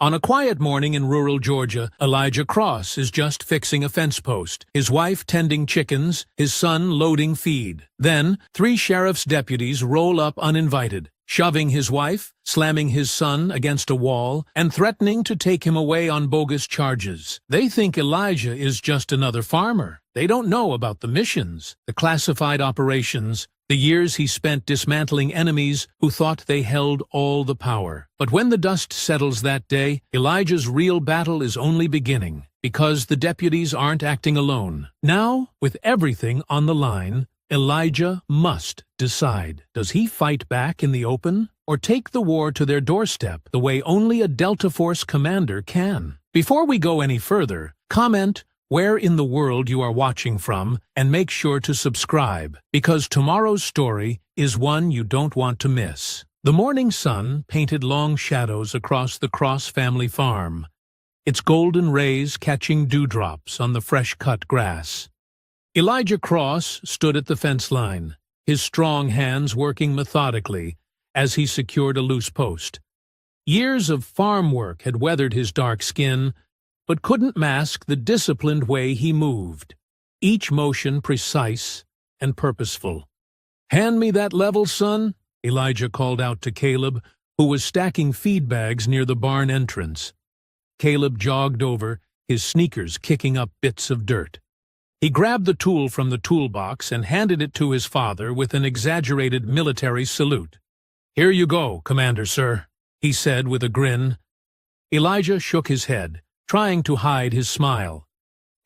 On a quiet morning in rural Georgia, Elijah Cross is just fixing a fence post, his wife tending chickens, his son loading feed. Then, 3 sheriff's deputies roll up uninvited, shoving his wife, slamming his son against a wall, and threatening to take him away on bogus charges. They think Elijah is just another farmer. They don't know about the missions, the classified operations, the years he spent dismantling enemies who thought they held all the power. But when the dust settles that day, Elijah's real battle is only beginning, because the deputies aren't acting alone. Now, with everything on the line, Elijah must decide. Does he fight back in the open, or take the war to their doorstep the way only a Delta Force commander can? Before we go any further, comment where in the world you are watching from, and make sure to subscribe, because tomorrow's story is one you don't want to miss. The morning sun painted long shadows across the Cross family farm, its golden rays catching dewdrops on the fresh-cut grass. Elijah Cross stood at the fence line, his strong hands working methodically as he secured a loose post. Years of farm work had weathered his dark skin, but couldn't mask the disciplined way he moved, each motion precise and purposeful. "Hand me that level, son," Elijah called out to Caleb, who was stacking feed bags near the barn entrance. Caleb jogged over, his sneakers kicking up bits of dirt. He grabbed the tool from the toolbox and handed it to his father with an exaggerated military salute. "Here you go, Commander, sir," he said with a grin. Elijah shook his head, trying to hide his smile.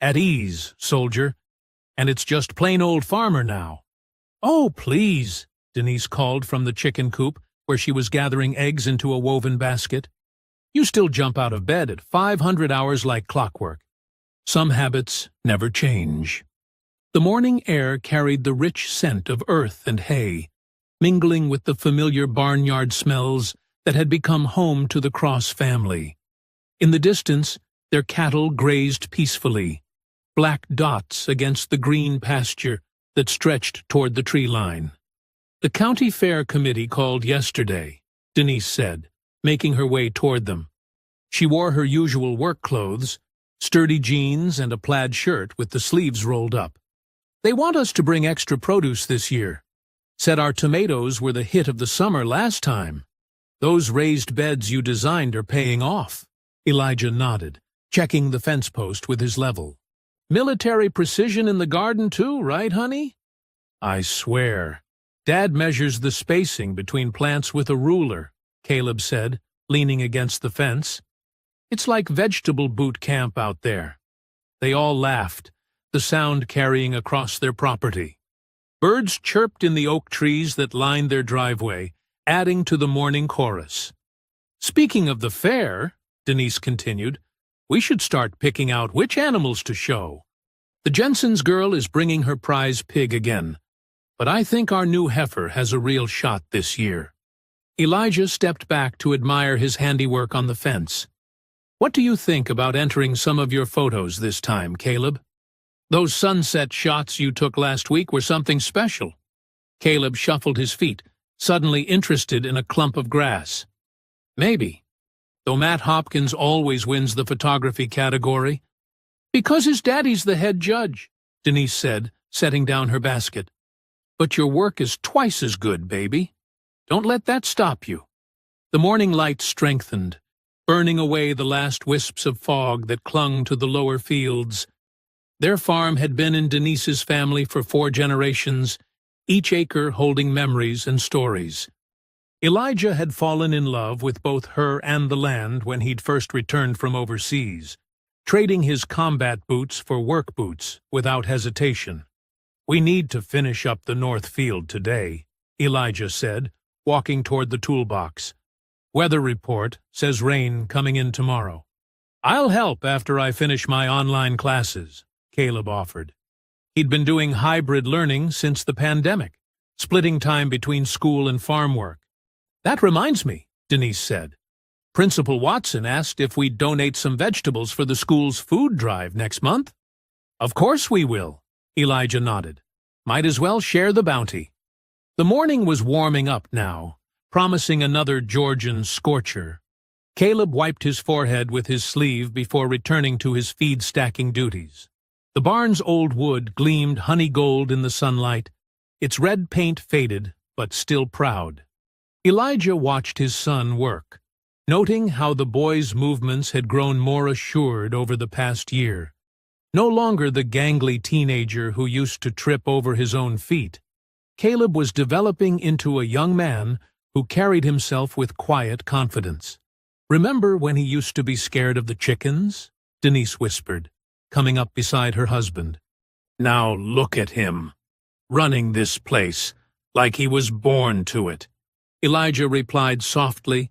"At ease, soldier. And it's just plain old farmer now." "Oh, please," Denise called from the chicken coop, where she was gathering eggs into a woven basket. "You still jump out of bed at 500 hours like clockwork. Some habits never change." The morning air carried the rich scent of earth and hay, mingling with the familiar barnyard smells that had become home to the Cross family. In the distance, their cattle grazed peacefully, black dots against the green pasture that stretched toward the tree line. "The county fair committee called yesterday," Denise said, making her way toward them. She wore her usual work clothes, sturdy jeans and a plaid shirt with the sleeves rolled up. "They want us to bring extra produce this year. Said our tomatoes were the hit of the summer last time. Those raised beds you designed are paying off." Elijah nodded, checking the fence post with his level. "Military precision in the garden too, right, honey?" "I swear. Dad measures the spacing between plants with a ruler," Caleb said, leaning against the fence. "It's like vegetable boot camp out there." They all laughed, the sound carrying across their property. Birds chirped in the oak trees that lined their driveway, adding to the morning chorus. "Speaking of the fair," Denise continued, "we should start picking out which animals to show. The Jensen's girl is bringing her prize pig again, but I think our new heifer has a real shot this year." Elijah stepped back to admire his handiwork on the fence. "What do you think about entering some of your photos this time, Caleb? Those sunset shots you took last week were something special." Caleb shuffled his feet, suddenly interested in a clump of grass. "Maybe. Though Matt Hopkins always wins the photography category." "Because his daddy's the head judge," Denise said, setting down her basket. "But your work is twice as good, baby. Don't let that stop you." The morning light strengthened, burning away the last wisps of fog that clung to the lower fields. Their farm had been in Denise's family for 4 generations, each acre holding memories and stories. Elijah had fallen in love with both her and the land when he'd first returned from overseas, trading his combat boots for work boots without hesitation. "We need to finish up the north field today," Elijah said, walking toward the toolbox. "Weather report says rain coming in tomorrow." "I'll help after I finish my online classes," Caleb offered. He'd been doing hybrid learning since the pandemic, splitting time between school and farm work. "That reminds me," Denise said. "Principal Watson asked if we'd donate some vegetables for the school's food drive next month." "Of course we will," Elijah nodded. "Might as well share the bounty." The morning was warming up now, promising another Georgian scorcher. Caleb wiped his forehead with his sleeve before returning to his feed-stacking duties. The barn's old wood gleamed honey gold in the sunlight, its red paint faded, but still proud. Elijah watched his son work, noting how the boy's movements had grown more assured over the past year. No longer the gangly teenager who used to trip over his own feet, Caleb was developing into a young man who carried himself with quiet confidence. "Remember when he used to be scared of the chickens?" Denise whispered, coming up beside her husband. "Now look at him, running this place like he was born to it," Elijah replied softly,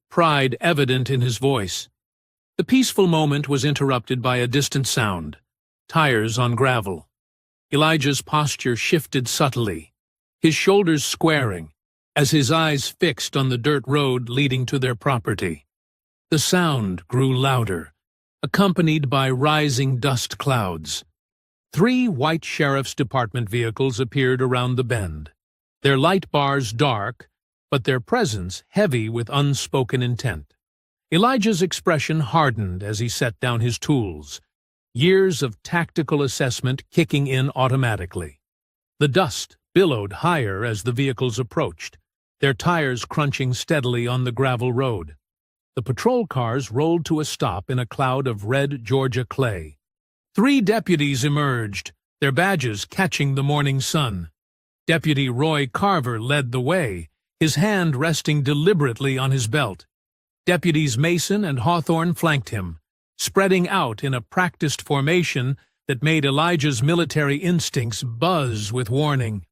pride evident in his voice. The peaceful moment was interrupted by a distant sound, tires on gravel. Elijah's posture shifted subtly, his shoulders squaring, as his eyes fixed on the dirt road leading to their property. The sound grew louder, accompanied by rising dust clouds. 3 white sheriff's department vehicles appeared around the bend, their light bars dark, but their presence heavy with unspoken intent. Elijah's expression hardened as he set down his tools, years of tactical assessment kicking in automatically. The dust billowed higher as the vehicles approached, their tires crunching steadily on the gravel road. The patrol cars rolled to a stop in a cloud of red Georgia clay. 3 deputies emerged, their badges catching the morning sun. Deputy Roy Carver led the way, his hand resting deliberately on his belt. Deputies Mason and Hawthorne flanked him, spreading out in a practiced formation that made Elijah's military instincts buzz with warning.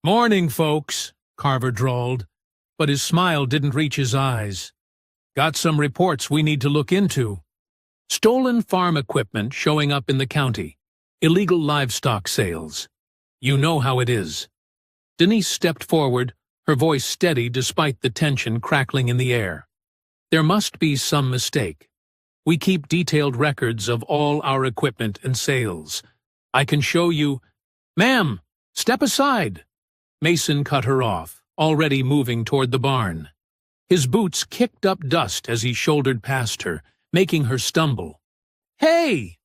"Morning, folks," Carver drawled, but his smile didn't reach his eyes. "Got some reports we need to look into. Stolen farm equipment showing up in the county. Illegal livestock sales. You know how it is." Denise stepped forward, her voice steady despite the tension crackling in the air. "There must be some mistake. We keep detailed records of all our equipment and sales. I can show you—" "Ma'am, step aside!" Mason cut her off, already moving toward the barn. His boots kicked up dust as he shouldered past her, making her stumble. "Hey!"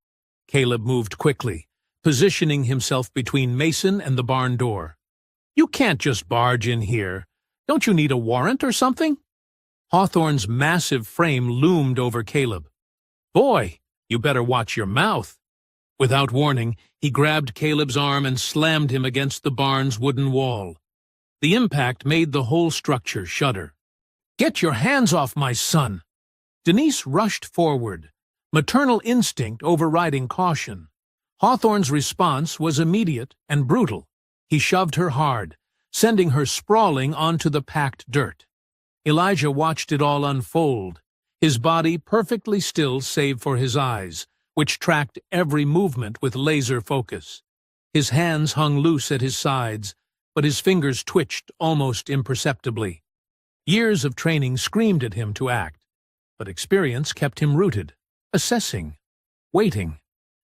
Caleb moved quickly, positioning himself between Mason and the barn door. "You can't just barge in here. Don't you need a warrant or something?" Hawthorne's massive frame loomed over Caleb. "Boy, you better watch your mouth." Without warning, he grabbed Caleb's arm and slammed him against the barn's wooden wall. The impact made the whole structure shudder. "Get your hands off my son!" Denise rushed forward, maternal instinct overriding caution. Hawthorne's response was immediate and brutal. He shoved her hard, sending her sprawling onto the packed dirt. Elijah watched it all unfold, his body perfectly still save for his eyes, which tracked every movement with laser focus. His hands hung loose at his sides, but his fingers twitched almost imperceptibly. Years of training screamed at him to act, but experience kept him rooted, assessing, waiting.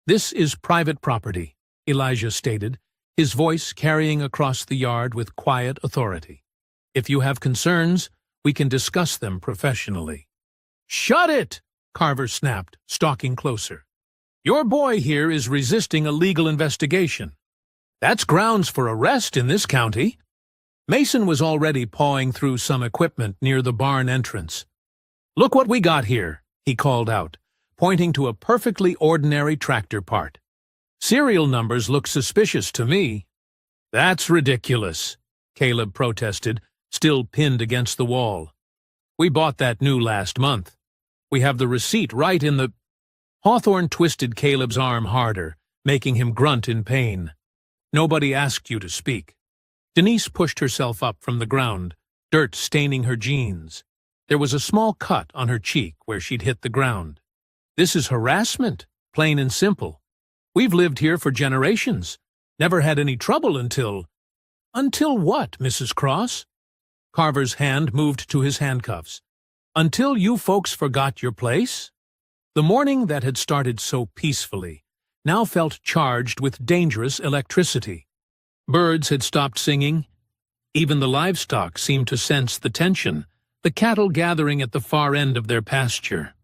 "This is private property," Elijah stated, his voice carrying across the yard with quiet authority. "If you have concerns, we can discuss them professionally." "Shut it!" Carver snapped, stalking closer. "Your boy here is resisting a legal investigation. That's grounds for arrest in this county." Mason was already pawing through some equipment near the barn entrance. "Look what we got here," he called out, pointing to a perfectly ordinary tractor part. "Serial numbers look suspicious to me." "That's ridiculous," Caleb protested, still pinned against the wall. "We bought that new last month. We have the receipt right in the—" Hawthorne twisted Caleb's arm harder, making him grunt in pain. "Nobody asked you to speak." Denise pushed herself up from the ground, dirt staining her jeans. There was a small cut on her cheek where she'd hit the ground. "This is harassment, plain and simple. We've lived here for generations. Never had any trouble until—" "Until what, Mrs. Cross?" Carver's hand moved to his handcuffs. "Until you folks forgot your place?" The morning that had started so peacefully now felt charged with dangerous electricity. Birds had stopped singing. Even the livestock seemed to sense the tension, the cattle gathering at the far end of their pasture.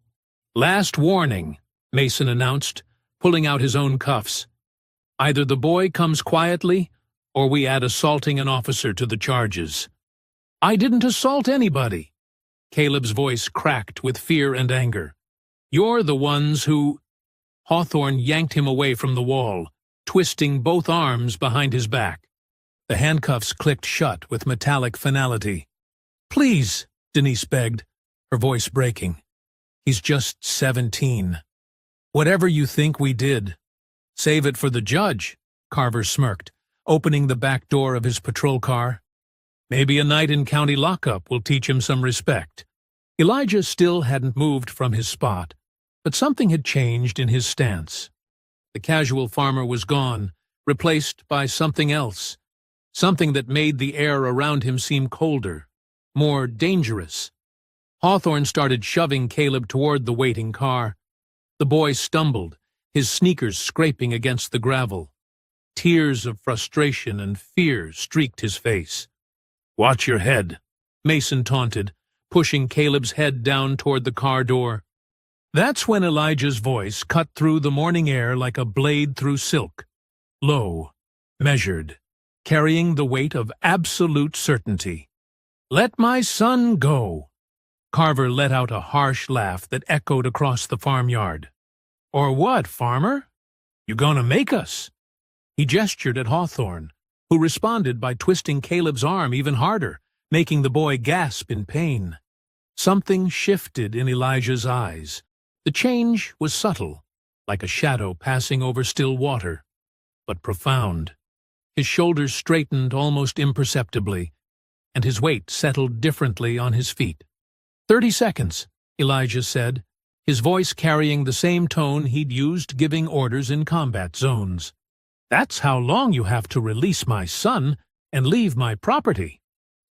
"Last warning," Mason announced, pulling out his own cuffs. "Either the boy comes quietly, or we add assaulting an officer to the charges." "I didn't assault anybody." Caleb's voice cracked with fear and anger. "You're the ones who—" Hawthorne yanked him away from the wall, twisting both arms behind his back. The handcuffs clicked shut with metallic finality. "Please," Denise begged, her voice breaking. "He's just 17. Whatever you think we did, save it for the judge," Carver smirked, opening the back door of his patrol car. "Maybe a night in county lockup will teach him some respect." Elijah still hadn't moved from his spot, but something had changed in his stance. The casual farmer was gone, replaced by something else, something that made the air around him seem colder, more dangerous. Hawthorne started shoving Caleb toward the waiting car. The boy stumbled, his sneakers scraping against the gravel. Tears of frustration and fear streaked his face. "Watch your head," Mason taunted, pushing Caleb's head down toward the car door. That's when Elijah's voice cut through the morning air like a blade through silk. Low, measured, carrying the weight of absolute certainty. "Let my son go." Carver let out a harsh laugh that echoed across the farmyard. "Or what, farmer? You gonna make us?" He gestured at Hawthorne, who responded by twisting Caleb's arm even harder, making the boy gasp in pain. Something shifted in Elijah's eyes. The change was subtle, like a shadow passing over still water, but profound. His shoulders straightened almost imperceptibly, and his weight settled differently on his feet. 30 seconds, Elijah said, his voice carrying the same tone he'd used giving orders in combat zones. "That's how long you have to release my son and leave my property."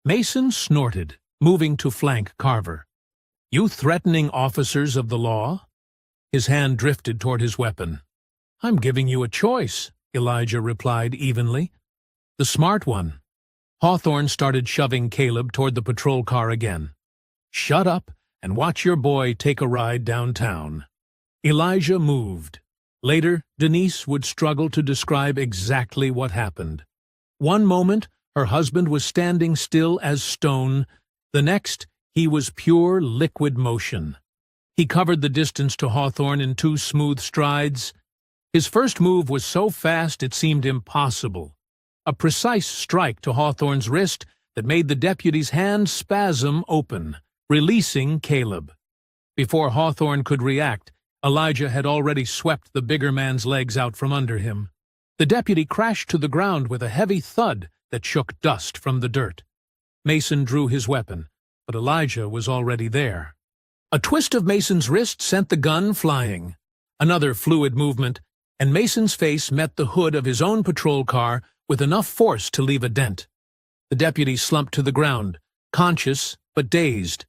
Mason snorted, moving to flank Carver. "You threatening officers of the law?" His hand drifted toward his weapon. "I'm giving you a choice," Elijah replied evenly. "The smart one." Hawthorne started shoving Caleb toward the patrol car again. "Shut up and watch your boy take a ride downtown." Elijah moved. Later, Denise would struggle to describe exactly what happened. One moment, her husband was standing still as stone. The next, he was pure liquid motion. He covered the distance to Hawthorne in 2 smooth strides. His first move was so fast it seemed impossible. A precise strike to Hawthorne's wrist that made the deputy's hand spasm open, releasing Caleb. Before Hawthorne could react, Elijah had already swept the bigger man's legs out from under him. The deputy crashed to the ground with a heavy thud that shook dust from the dirt. Mason drew his weapon, but Elijah was already there. A twist of Mason's wrist sent the gun flying. Another fluid movement, and Mason's face met the hood of his own patrol car with enough force to leave a dent. The deputy slumped to the ground, conscious but dazed.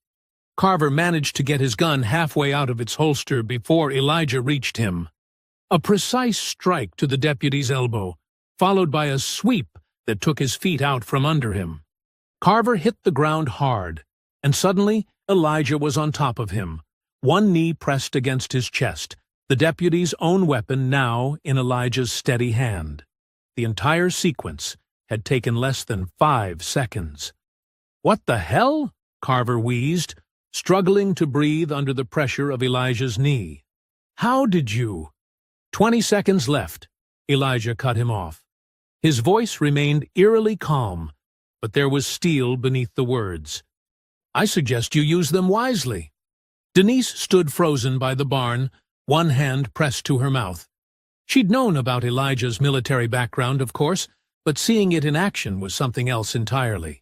Carver managed to get his gun halfway out of its holster before Elijah reached him. A precise strike to the deputy's elbow, followed by a sweep that took his feet out from under him. Carver hit the ground hard, and suddenly Elijah was on top of him, one knee pressed against his chest, the deputy's own weapon now in Elijah's steady hand. The entire sequence had taken less than 5 seconds. "What the hell?" Carver wheezed, struggling to breathe under the pressure of Elijah's knee. "How did you—" 20 seconds left. Elijah cut him off. His voice remained eerily calm, but there was steel beneath the words. "I suggest you use them wisely." Denise stood frozen by the barn, one hand pressed to her mouth. She'd known about Elijah's military background, of course, but seeing it in action was something else entirely.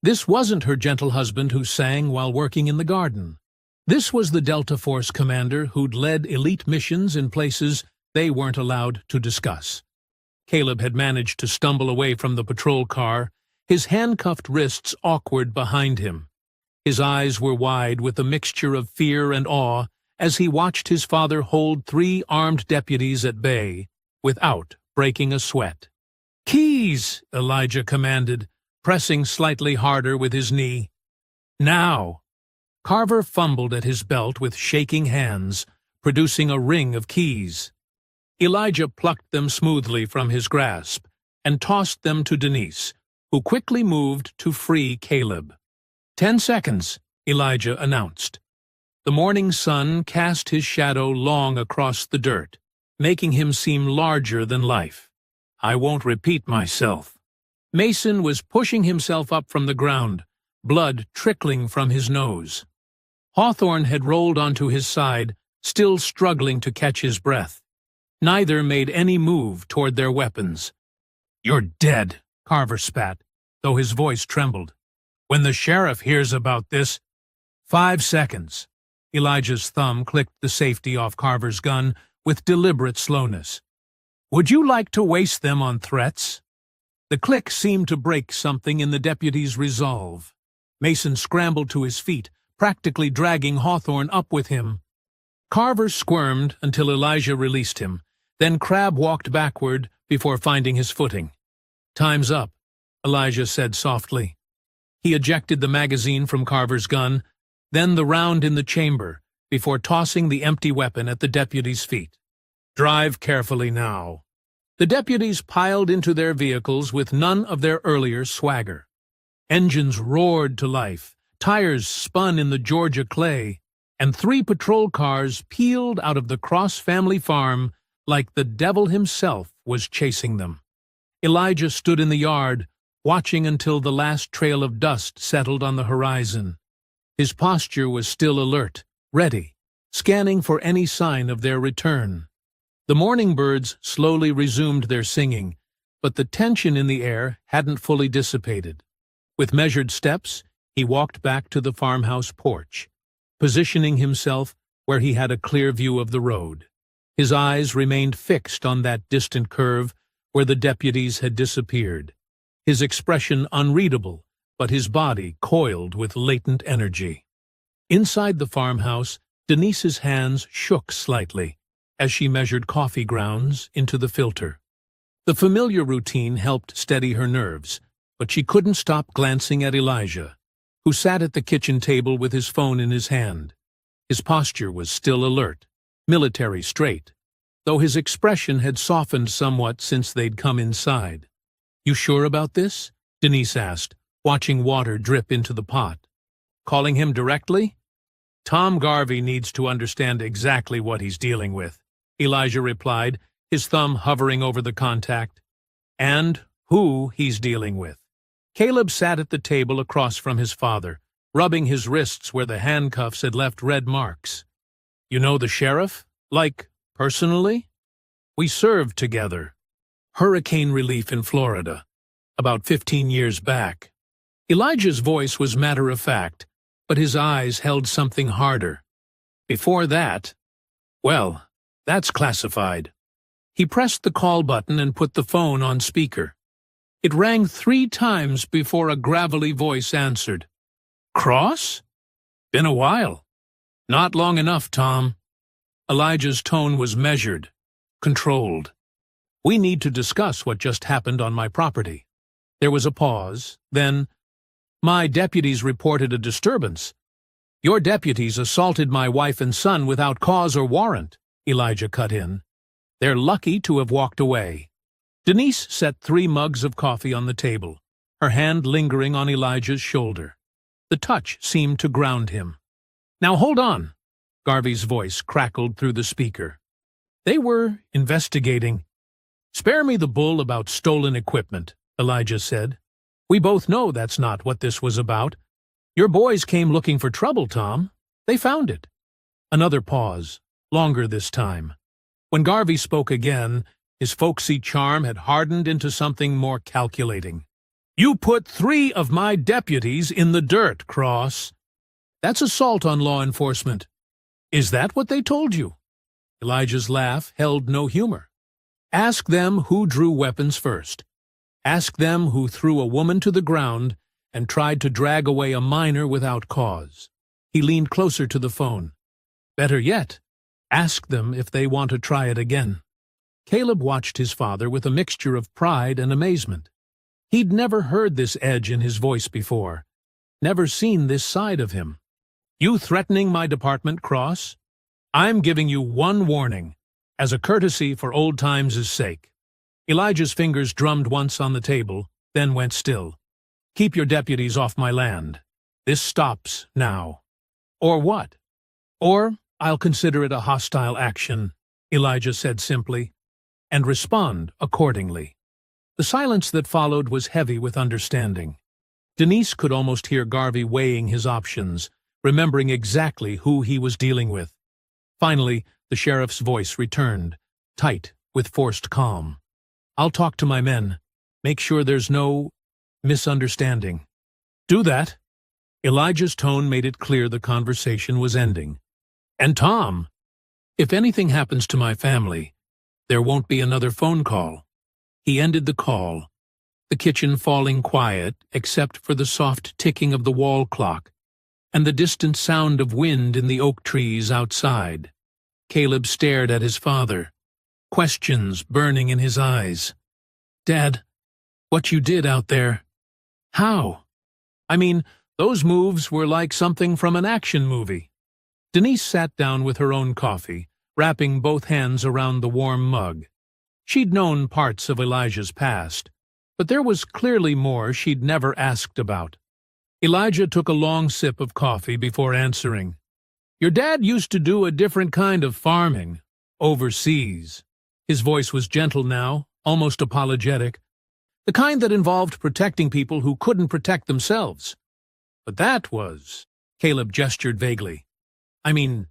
This wasn't her gentle husband who sang while working in the garden. This was the Delta Force commander who'd led elite missions in places they weren't allowed to discuss. Caleb had managed to stumble away from the patrol car, his handcuffed wrists awkward behind him. His eyes were wide with a mixture of fear and awe as he watched his father hold 3 armed deputies at bay without breaking a sweat. "Keys!" Elijah commanded, pressing slightly harder with his knee. "Now!" Carver fumbled at his belt with shaking hands, producing a ring of keys. Elijah plucked them smoothly from his grasp and tossed them to Denise, who quickly moved to free Caleb. 10 seconds, Elijah announced. The morning sun cast his shadow long across the dirt, making him seem larger than life. I won't repeat myself. Mason was pushing himself up from the ground, blood trickling from his nose. Hawthorne had rolled onto his side, still struggling to catch his breath. Neither made any move toward their weapons. "You're dead," Carver spat, though his voice trembled. "When the sheriff hears about this—" 5 seconds. Elijah's thumb clicked the safety off Carver's gun with deliberate slowness. "Would you like to waste them on threats?" The click seemed to break something in the deputy's resolve. Mason scrambled to his feet, practically dragging Hawthorne up with him. Carver squirmed until Elijah released him, then Crabbe walked backward before finding his footing. "Time's up," Elijah said softly. He ejected the magazine from Carver's gun, then the round in the chamber, before tossing the empty weapon at the deputy's feet. "Drive carefully now." The deputies piled into their vehicles with none of their earlier swagger. Engines roared to life, tires spun in the Georgia clay, and 3 patrol cars peeled out of the Cross family farm like the devil himself was chasing them. Elijah stood in the yard, watching until the last trail of dust settled on the horizon. His posture was still alert, ready, scanning for any sign of their return. The morning birds slowly resumed their singing, but the tension in the air hadn't fully dissipated. With measured steps, he walked back to the farmhouse porch, positioning himself where he had a clear view of the road. His eyes remained fixed on that distant curve where the deputies had disappeared, his expression unreadable, but his body coiled with latent energy. Inside the farmhouse, Denise's hands shook slightly as she measured coffee grounds into the filter. The familiar routine helped steady her nerves, but she couldn't stop glancing at Elijah, who sat at the kitchen table with his phone in his hand. His posture was still alert, military straight, though his expression had softened somewhat since they'd come inside. "You sure about this?" Denise asked, watching water drip into the pot. "Calling him directly?" "Tom Garvey needs to understand exactly what he's dealing with," Elijah replied, his thumb hovering over the contact. "And who he's dealing with." Caleb sat at the table across from his father, rubbing his wrists where the handcuffs had left red marks. "You know the sheriff? Like, personally?" "We served together. Hurricane relief in Florida, about 15 years back." Elijah's voice was matter-of-fact, but his eyes held something harder. "Before that, well, that's classified." He pressed the call button and put the phone on speaker. It rang 3 times before a gravelly voice answered. "Cross? Been a while." "Not long enough, Tom." Elijah's tone was measured, controlled. "We need to discuss what just happened on my property." There was a pause, then, "My deputies reported a disturbance." "Your deputies assaulted my wife and son without cause or warrant," Elijah cut in. "They're lucky to have walked away." Denise set 3 mugs of coffee on the table, her hand lingering on Elijah's shoulder. The touch seemed to ground him. "Now hold on," Garvey's voice crackled through the speaker. "They were investigating." "Spare me the bull about stolen equipment," Elijah said. "We both know that's not what this was about. Your boys came looking for trouble, Tom. They found it." Another pause, longer this time. When Garvey spoke again, his folksy charm had hardened into something more calculating. "You put 3 of my deputies in the dirt, Cross. That's assault on law enforcement. Is that what they told you?" Elijah's laugh held no humor. "Ask them who drew weapons first. Ask them who threw a woman to the ground and tried to drag away a minor without cause." He leaned closer to the phone. "Better yet, ask them if they want to try it again." Caleb watched his father with a mixture of pride and amazement. He'd never heard this edge in his voice before, never seen this side of him. You threatening my department, Cross? I'm giving you one warning, as a courtesy for old times' sake. Elijah's fingers drummed once on the table, then went still. Keep your deputies off my land. This stops now. Or what? Or I'll consider it a hostile action, Elijah said simply, and respond accordingly. The silence that followed was heavy with understanding. Denise could almost hear Garvey weighing his options, remembering exactly who he was dealing with. Finally, the sheriff's voice returned, tight with forced calm. I'll talk to my men. Make sure there's no misunderstanding. Do that. Elijah's tone made it clear the conversation was ending. And Tom, if anything happens to my family, there won't be another phone call. He ended the call, the kitchen falling quiet except for the soft ticking of the wall clock and the distant sound of wind in the oak trees outside. Caleb stared at his father, questions burning in his eyes. Dad, what you did out there? How? I mean, those moves were like something from an action movie. Denise sat down with her own coffee, wrapping both hands around the warm mug. She'd known parts of Elijah's past, but there was clearly more she'd never asked about. Elijah took a long sip of coffee before answering. Your dad used to do a different kind of farming, overseas. His voice was gentle now, almost apologetic. The kind that involved protecting people who couldn't protect themselves. But that was... Caleb gestured vaguely. I mean,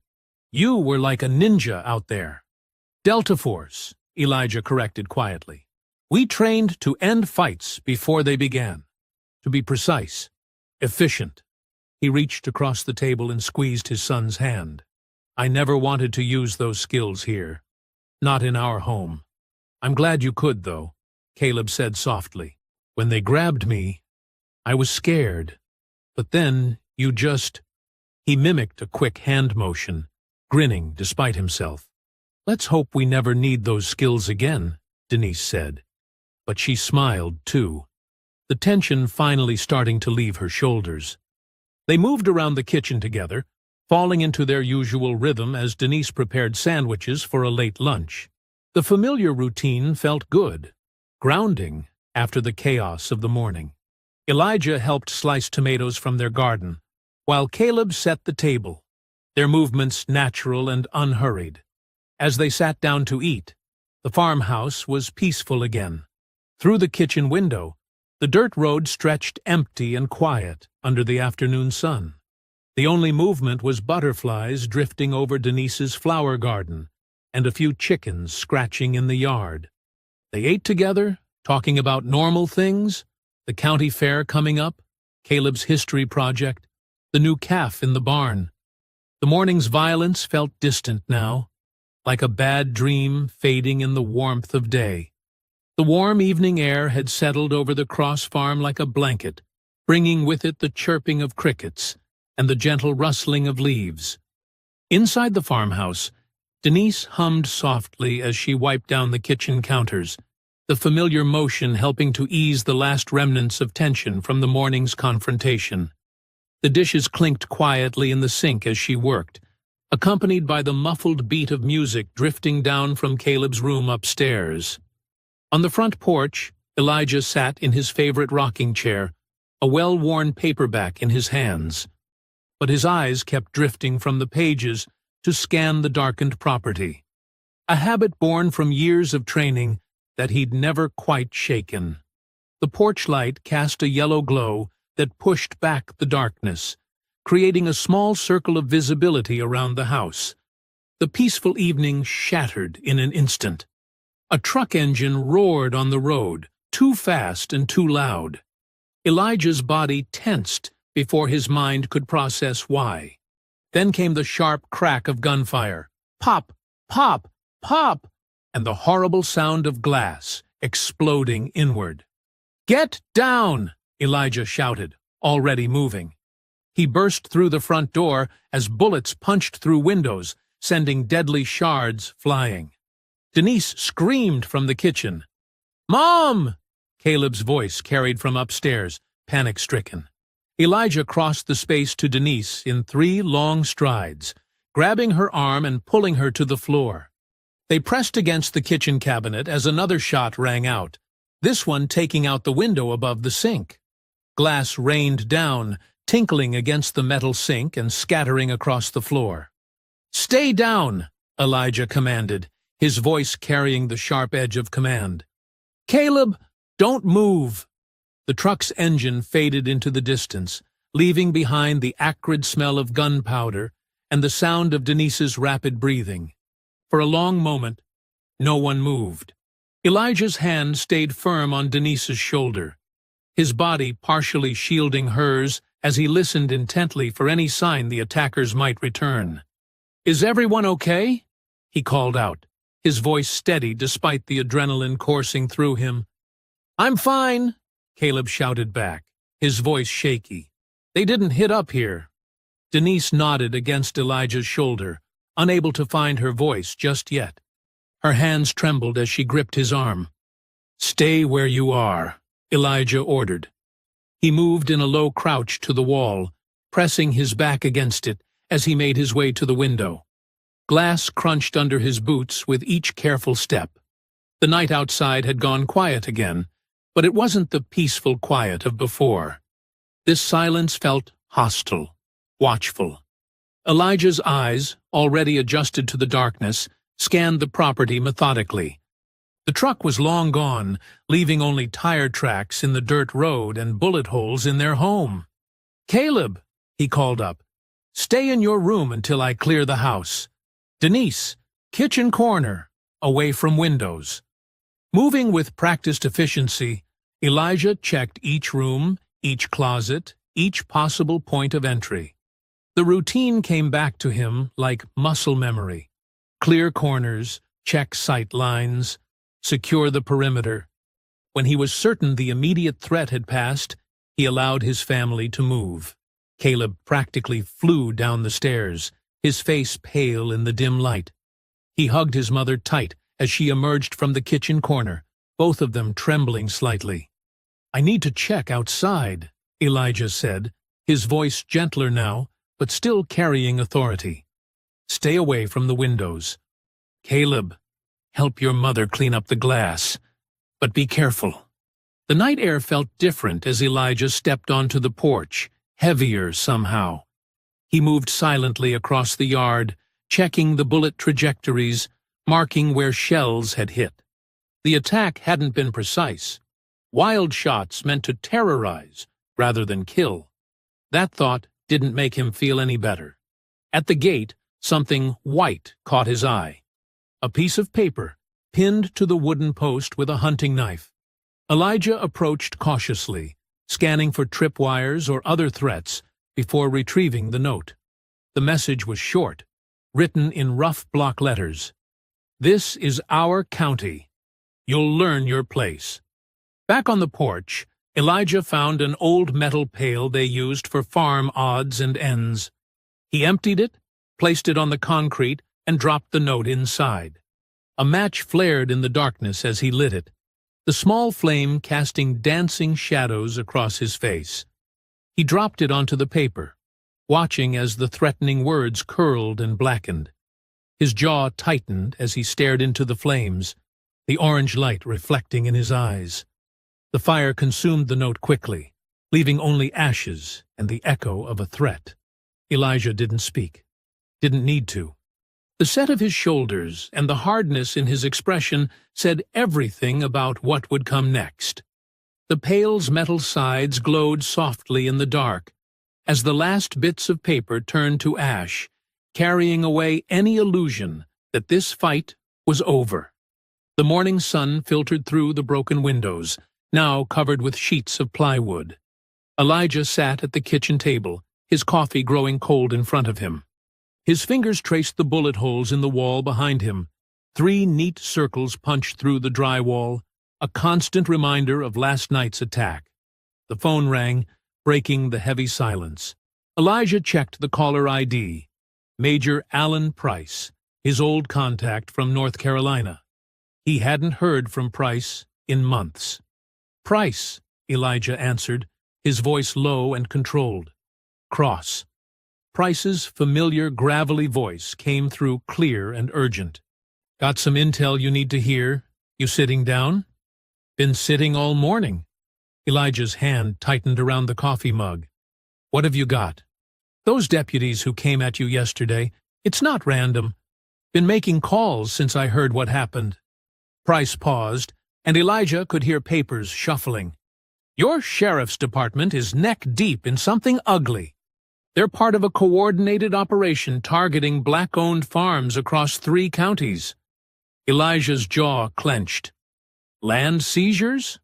you were like a ninja out there. Delta Force, Elijah corrected quietly. We trained to end fights before they began. To be precise, efficient. He reached across the table and squeezed his son's hand. I never wanted to use those skills here. Not in our home. I'm glad you could, though, Caleb said softly. When they grabbed me, I was scared. But then you just... He mimicked a quick hand motion, grinning despite himself. Let's hope we never need those skills again, Denise said. But she smiled, too, the tension finally starting to leave her shoulders. They moved around the kitchen together, falling into their usual rhythm as Denise prepared sandwiches for a late lunch. The familiar routine felt good, grounding after the chaos of the morning. Elijah helped slice tomatoes from their garden, while Caleb set the table, their movements natural and unhurried. As they sat down to eat, the farmhouse was peaceful again. Through the kitchen window, the dirt road stretched empty and quiet under the afternoon sun. The only movement was butterflies drifting over Denise's flower garden and a few chickens scratching in the yard. They ate together, talking about normal things, the county fair coming up, Caleb's history project, the new calf in the barn. The morning's violence felt distant now, like a bad dream fading in the warmth of day. The warm evening air had settled over the Cross farm like a blanket, bringing with it the chirping of crickets and the gentle rustling of leaves. Inside the farmhouse, Denise hummed softly as she wiped down the kitchen counters, the familiar motion helping to ease the last remnants of tension from the morning's confrontation. The dishes clinked quietly in the sink as she worked, accompanied by the muffled beat of music drifting down from Caleb's room upstairs. On the front porch, Elijah sat in his favorite rocking chair, a well-worn paperback in his hands. But his eyes kept drifting from the pages to scan the darkened property, a habit born from years of training that he'd never quite shaken. The porch light cast a yellow glow that pushed back the darkness, creating a small circle of visibility around the house. The peaceful evening shattered in an instant. A truck engine roared on the road, too fast and too loud. Elijah's body tensed before his mind could process why. Then came the sharp crack of gunfire. Pop, pop, pop, and the horrible sound of glass exploding inward. "Get down!" Elijah shouted, already moving. He burst through the front door as bullets punched through windows, sending deadly shards flying. Denise screamed from the kitchen. "Mom!" Caleb's voice carried from upstairs, panic-stricken. Elijah crossed the space to Denise in 3 long strides, grabbing her arm and pulling her to the floor. They pressed against the kitchen cabinet as another shot rang out, this one taking out the window above the sink. Glass rained down, tinkling against the metal sink and scattering across the floor. "Stay down," Elijah commanded, his voice carrying the sharp edge of command. "Caleb, don't move." The truck's engine faded into the distance, leaving behind the acrid smell of gunpowder and the sound of Denise's rapid breathing. For a long moment, no one moved. Elijah's hand stayed firm on Denise's shoulder, his body partially shielding hers as he listened intently for any sign the attackers might return. "Is everyone okay?" he called out, his voice steady despite the adrenaline coursing through him. "I'm fine," Caleb shouted back, his voice shaky. "They didn't hit up here." Denise nodded against Elijah's shoulder, unable to find her voice just yet. Her hands trembled as she gripped his arm. "Stay where you are," Elijah ordered. He moved in a low crouch to the wall, pressing his back against it as he made his way to the window. Glass crunched under his boots with each careful step. The night outside had gone quiet again, but it wasn't the peaceful quiet of before. This silence felt hostile, watchful. Elijah's eyes, already adjusted to the darkness, scanned the property methodically. The truck was long gone, leaving only tire tracks in the dirt road and bullet holes in their home. "Caleb," he called up, "stay in your room until I clear the house. Denise, kitchen corner, away from windows." Moving with practiced efficiency, Elijah checked each room, each closet, each possible point of entry. The routine came back to him like muscle memory. Clear corners, check sight lines, secure the perimeter. When he was certain the immediate threat had passed, he allowed his family to move. Caleb practically flew down the stairs, his face pale in the dim light. He hugged his mother tight as she emerged from the kitchen corner, both of them trembling slightly. "I need to check outside," Elijah said, his voice gentler now, but still carrying authority. "Stay away from the windows. Caleb, help your mother clean up the glass, but be careful." The night air felt different as Elijah stepped onto the porch, heavier somehow. He moved silently across the yard, checking the bullet trajectories, marking where shells had hit. The attack hadn't been precise. Wild shots meant to terrorize rather than kill. That thought didn't make him feel any better. At the gate, something white caught his eye. A piece of paper, pinned to the wooden post with a hunting knife. Elijah approached cautiously, scanning for tripwires or other threats before retrieving the note. The message was short, written in rough block letters. "This is our county. You'll learn your place." Back on the porch, Elijah found an old metal pail they used for farm odds and ends. He emptied it, placed it on the concrete, and dropped the note inside. A match flared in the darkness as he lit it, the small flame casting dancing shadows across his face. He dropped it onto the paper, watching as the threatening words curled and blackened. His jaw tightened as he stared into the flames, the orange light reflecting in his eyes. The fire consumed the note quickly, leaving only ashes and the echo of a threat. Elijah didn't speak. Didn't need to. The set of his shoulders and the hardness in his expression said everything about what would come next. The pail's metal sides glowed softly in the dark, as the last bits of paper turned to ash, carrying away any illusion that this fight was over. The morning sun filtered through the broken windows, now covered with sheets of plywood. Elijah sat at the kitchen table, his coffee growing cold in front of him. His fingers traced the bullet holes in the wall behind him, 3 neat circles punched through the drywall, a constant reminder of last night's attack. The phone rang, breaking the heavy silence. Elijah checked the caller ID. Major Alan Price, his old contact from North Carolina. He hadn't heard from Price in months. "Price," Elijah answered, his voice low and controlled. Cross. Price's familiar gravelly voice came through clear and urgent. Got some intel you need to hear? You sitting down? Been sitting all morning. Elijah's hand tightened around the coffee mug. What have you got? Those deputies who came at you yesterday, it's not random. Been making calls since I heard what happened. Price paused, and Elijah could hear papers shuffling. Your sheriff's department is neck-deep in something ugly. They're part of a coordinated operation targeting black-owned farms across 3 counties. Elijah's jaw clenched. Land seizures?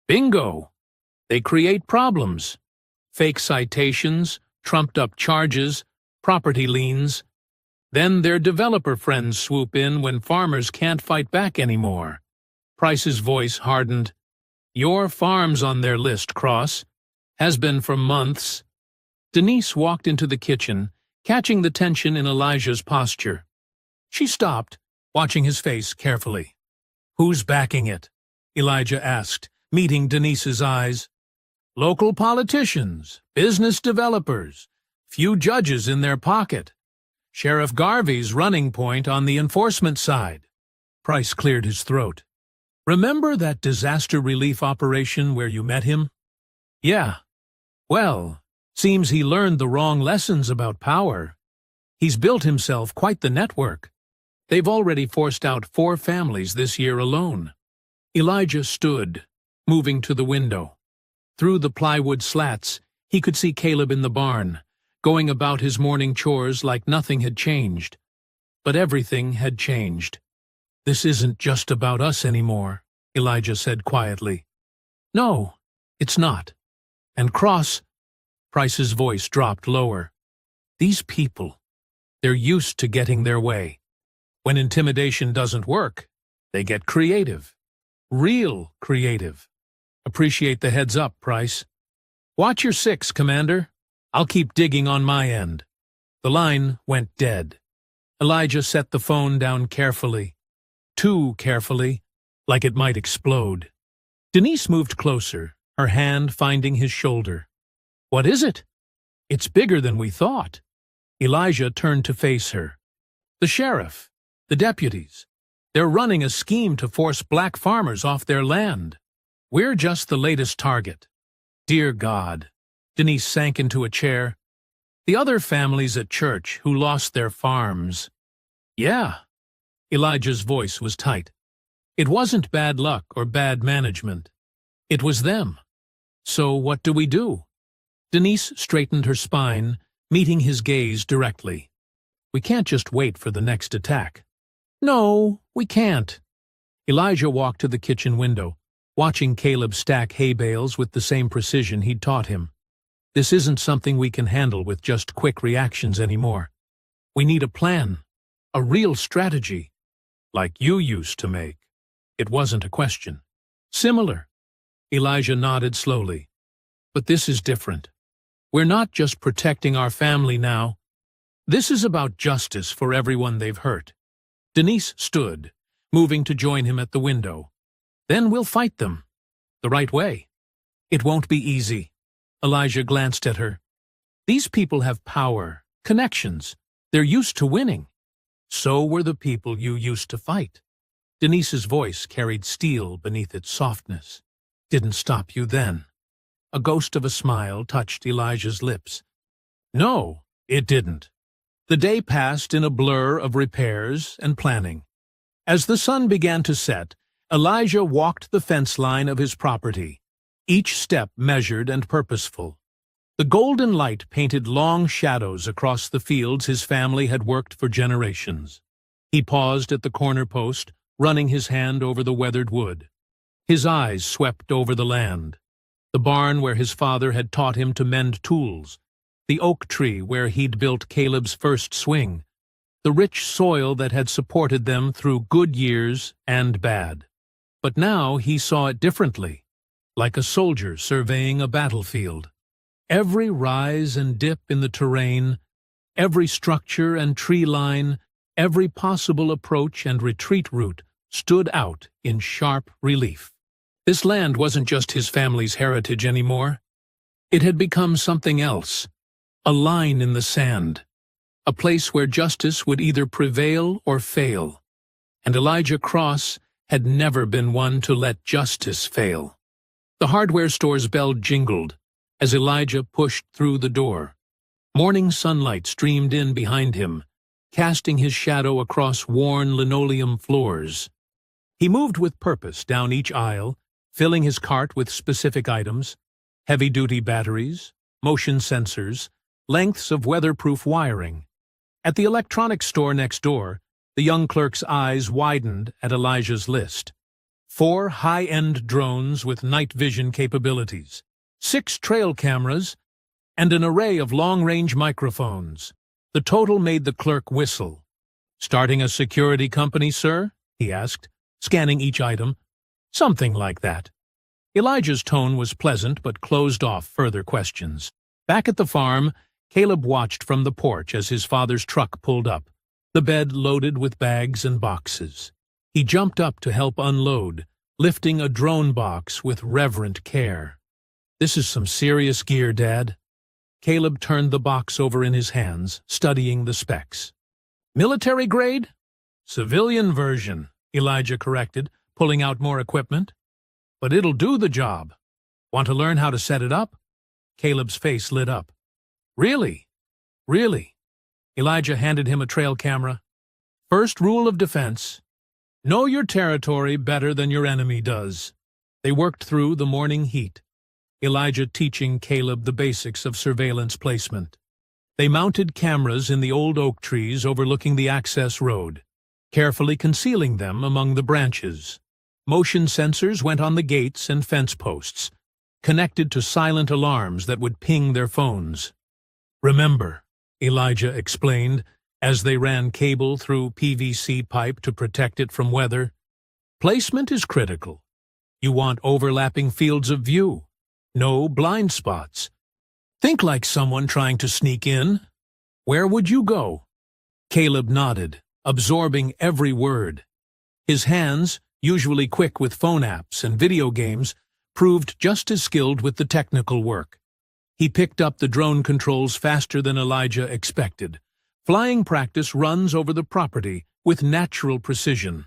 Bingo! They create problems. Fake citations, trumped-up charges, property liens. Then their developer friends swoop in when farmers can't fight back anymore. Price's voice hardened. Your farm's on their list, Cross. Has been for months. Denise walked into the kitchen, catching the tension in Elijah's posture. She stopped, watching his face carefully. Who's backing it? Elijah asked, meeting Denise's eyes. Local politicians, business developers, few judges in their pocket. Sheriff Garvey's running point on the enforcement side. Price cleared his throat. Remember that disaster relief operation where you met him? Yeah. Well, seems he learned the wrong lessons about power. He's built himself quite the network. They've already forced out 4 families this year alone. Elijah stood, moving to the window. Through the plywood slats, he could see Caleb in the barn, going about his morning chores like nothing had changed. But everything had changed. This isn't just about us anymore, Elijah said quietly. No, it's not. And Cross, Price's voice dropped lower. These people, they're used to getting their way. When intimidation doesn't work, they get creative. Real creative. Appreciate the heads up, Price. Watch your 6, Commander. I'll keep digging on my end. The line went dead. Elijah set the phone down carefully. Too carefully, like it might explode. Denise moved closer, her hand finding his shoulder. What is it? It's bigger than we thought. Elijah turned to face her. The sheriff, the deputies. They're running a scheme to force black farmers off their land. We're just the latest target. Dear God. Denise sank into a chair. The other families at church who lost their farms. Yeah. Elijah's voice was tight. It wasn't bad luck or bad management. It was them. So what do we do? Denise straightened her spine, meeting his gaze directly. We can't just wait for the next attack. No, we can't. Elijah walked to the kitchen window, watching Caleb stack hay bales with the same precision he'd taught him. This isn't something we can handle with just quick reactions anymore. We need a plan, a real strategy, like you used to make. It wasn't a question. Similar. Elijah nodded slowly. But this is different. We're not just protecting our family now. This is about justice for everyone they've hurt. Denise stood, moving to join him at the window. Then we'll fight them. The right way. It won't be easy. Elijah glanced at her. These people have power, connections. They're used to winning. So were the people you used to fight. Denise's voice carried steel beneath its softness. Didn't stop you then. A ghost of a smile touched Elijah's lips. No, it didn't. The day passed in a blur of repairs and planning. As the sun began to set, Elijah walked the fence line of his property, each step measured and purposeful. The golden light painted long shadows across the fields his family had worked for generations. He paused at the corner post, running his hand over the weathered wood. His eyes swept over the land. The barn where his father had taught him to mend tools, the oak tree where he'd built Caleb's first swing, the rich soil that had supported them through good years and bad. But now he saw it differently, like a soldier surveying a battlefield. Every rise and dip in the terrain, every structure and tree line, every possible approach and retreat route stood out in sharp relief. This land wasn't just his family's heritage anymore. It had become something else, a line in the sand, a place where justice would either prevail or fail, and Elijah Cross had never been one to let justice fail. The hardware store's bell jingled as Elijah pushed through the door. Morning sunlight streamed in behind him, casting his shadow across worn linoleum floors. He moved with purpose down each aisle, filling his cart with specific items: heavy-duty batteries, motion sensors, lengths of weatherproof wiring. At the electronics store next door, the young clerk's eyes widened at Elijah's list. 4 high-end drones with night vision capabilities, 6 trail cameras, and an array of long-range microphones. The total made the clerk whistle. "Starting a security company, sir?" he asked, scanning each item. "Something like that." Elijah's tone was pleasant but closed off further questions. Back at the farm, Caleb watched from the porch as his father's truck pulled up, the bed loaded with bags and boxes. He jumped up to help unload, lifting a drone box with reverent care. "This is some serious gear, Dad." Caleb turned the box over in his hands, studying the specs. "Military grade?" "Civilian version," Elijah corrected, pulling out more equipment. "But it'll do the job. Want to learn how to set it up?" Caleb's face lit up. "Really? Really?" Elijah handed him a trail camera. "First rule of defense: know your territory better than your enemy does." They worked through the morning heat, Elijah teaching Caleb the basics of surveillance placement. They mounted cameras in the old oak trees overlooking the access road, carefully concealing them among the branches. Motion sensors went on the gates and fence posts, connected to silent alarms that would ping their phones. "Remember," Elijah explained, as they ran cable through PVC pipe to protect it from weather, "placement is critical. You want overlapping fields of view, no blind spots. Think like someone trying to sneak in. Where would you go?" Caleb nodded, absorbing every word. His hands, usually quick with phone apps and video games, proved just as skilled with the technical work. He picked up the drone controls faster than Elijah expected. Flying practice runs over the property with natural precision.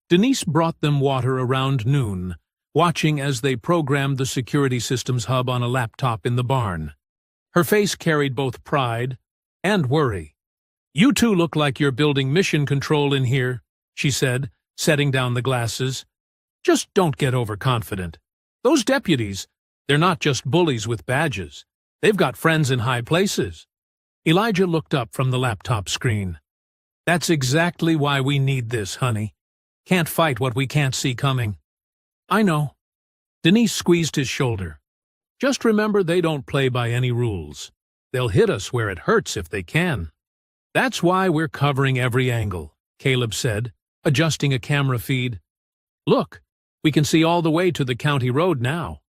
Denise brought them water around noon, watching as they programmed the security systems hub on a laptop in the barn. Her face carried both pride and worry. "You two look like you're building mission control in here," she said, setting down the glasses. "Just don't get overconfident. Those deputies, they're not just bullies with badges. They've got friends in high places." Elijah looked up from the laptop screen. "That's exactly why we need this, honey. Can't fight what we can't see coming." "I know." Denise squeezed his shoulder. "Just remember they don't play by any rules. They'll hit us where it hurts if they can." "That's why we're covering every angle," Caleb said, adjusting a camera feed. "Look, we can see all the way to the county road now."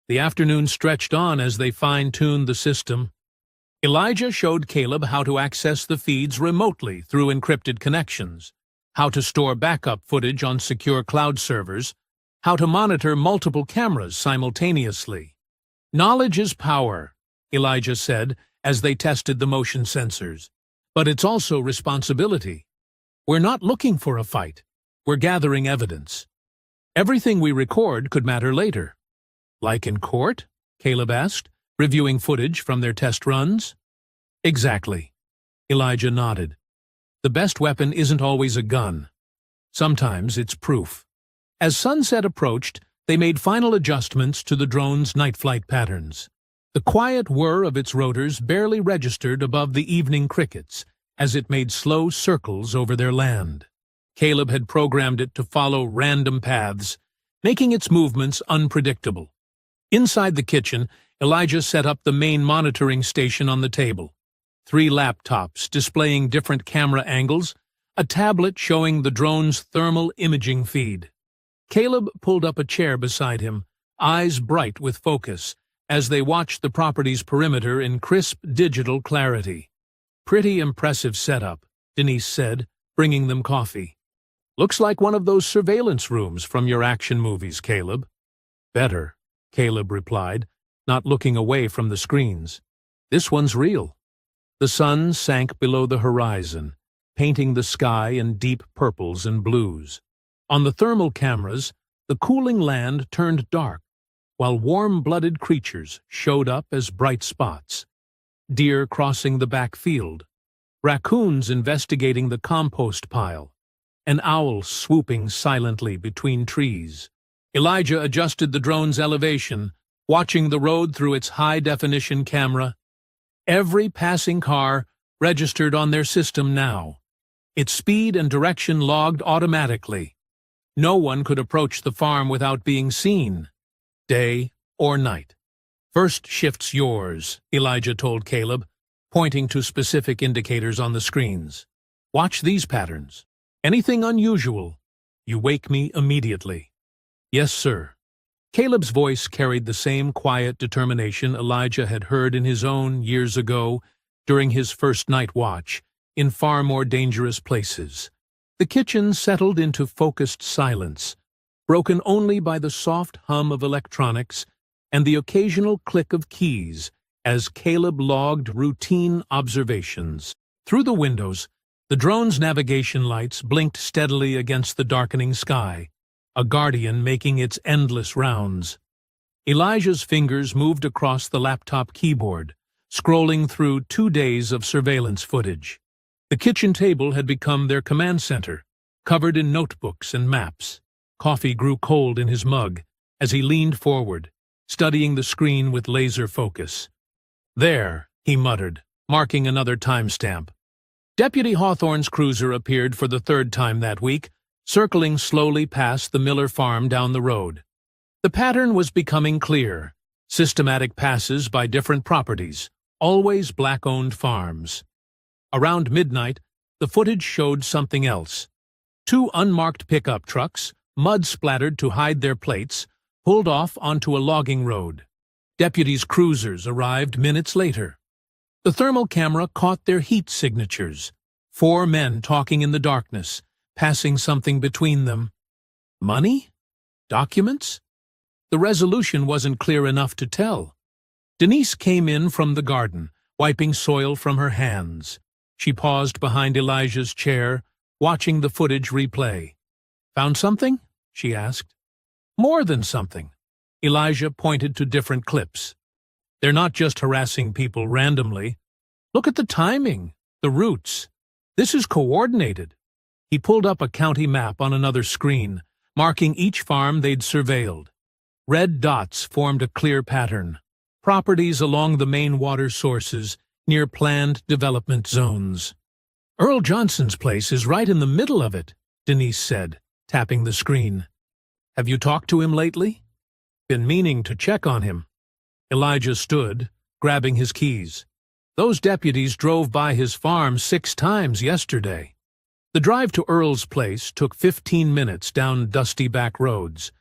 The afternoon stretched on as they fine-tuned the system. Elijah showed Caleb how to access the feeds remotely through encrypted connections, how to store backup footage on secure cloud servers, how to monitor multiple cameras simultaneously. "Knowledge is power," Elijah said as they tested the motion sensors. "But it's also responsibility. We're not looking for a fight. We're gathering evidence. Everything we record could matter later." "Like in court?" Caleb asked, reviewing footage from their test runs. "Exactly." Elijah nodded. "The best weapon isn't always a gun. Sometimes it's proof." As sunset approached, they made final adjustments to the drone's night flight patterns. The quiet whir of its rotors barely registered above the evening crickets as it made slow circles over their land. Caleb had programmed it to follow random paths, making its movements unpredictable. Inside the kitchen, Elijah set up the main monitoring station on the table. 3 laptops displaying different camera angles, a tablet showing the drone's thermal imaging feed. Caleb pulled up a chair beside him, eyes bright with focus, as they watched the property's perimeter in crisp digital clarity. "Pretty impressive setup," Denise said, bringing them coffee. "Looks like one of those surveillance rooms from your action movies, Caleb." "Better," Caleb replied, not looking away from the screens. This one's real. The sun sank below the horizon, painting the sky in deep purples and blues. On the thermal cameras, the cooling land turned dark, while warm-blooded creatures showed up as bright spots. Deer crossing the back field, raccoons investigating the compost pile, an owl swooping silently between trees. Elijah adjusted the drone's elevation, watching the road through its high-definition camera. Every passing car registered on their system now, its speed and direction logged automatically. No one could approach the farm without being seen, day or night. "First shift's yours," Elijah told Caleb, pointing to specific indicators on the screens. "Watch these patterns. Anything unusual, you wake me immediately." "Yes, sir." Caleb's voice carried the same quiet determination Elijah had heard in his own years ago during his first night watch in far more dangerous places. The kitchen settled into focused silence, broken only by the soft hum of electronics and the occasional click of keys as Caleb logged routine observations. Through the windows, the drone's navigation lights blinked steadily against the darkening sky, a guardian making its endless rounds. Elijah's fingers moved across the laptop keyboard, scrolling through 2 days of surveillance footage. The kitchen table had become their command center, covered in notebooks and maps. Coffee grew cold in his mug as he leaned forward, studying the screen with laser focus. "There," he muttered, marking another timestamp. Deputy Hawthorne's cruiser appeared for the third time that week, circling slowly past the Miller farm down the road. The pattern was becoming clear: systematic passes by different properties, always black-owned farms. Around midnight, the footage showed something else. 2 unmarked pickup trucks, mud-splattered to hide their plates, pulled off onto a logging road. Deputies' cruisers arrived minutes later. The thermal camera caught their heat signatures. 4 men talking in the darkness, passing something between them. Money? Documents? The resolution wasn't clear enough to tell. Denise came in from the garden, wiping soil from her hands. She paused behind Elijah's chair, watching the footage replay. "Found something?" she asked. "More than something." Elijah pointed to different clips. "They're not just harassing people randomly. Look at the timing, the routes. This is coordinated." He pulled up a county map on another screen, marking each farm they'd surveilled. Red dots formed a clear pattern, properties along the main water sources near planned development zones. "Earl Johnson's place is right in the middle of it," Denise said, tapping the screen. "Have you talked to him lately?" "Been meaning to check on him." Elijah stood, grabbing his keys. "Those deputies drove by his farm 6 times yesterday." The drive to Earl's place took 15 minutes down dusty back roads.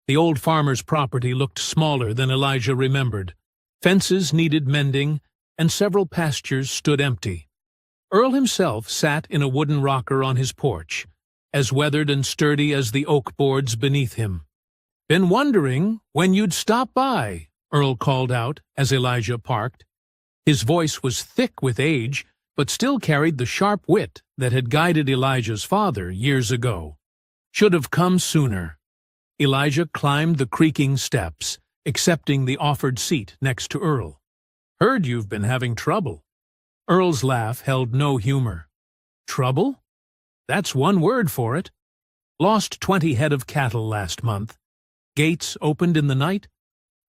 The old farmer's property looked smaller than Elijah remembered. Fences needed mending, and several pastures stood empty. Earl himself sat in a wooden rocker on his porch, as weathered and sturdy as the oak boards beneath him. "Been wondering when you'd stop by," Earl called out as Elijah parked. His voice was thick with age, but still carried the sharp wit that had guided Elijah's father years ago. "Should have come sooner." Elijah climbed the creaking steps, accepting the offered seat next to Earl. "Heard you've been having trouble." Earl's laugh held no humor. "Trouble? That's one word for it. Lost 20 head of cattle last month. Gates opened in the night,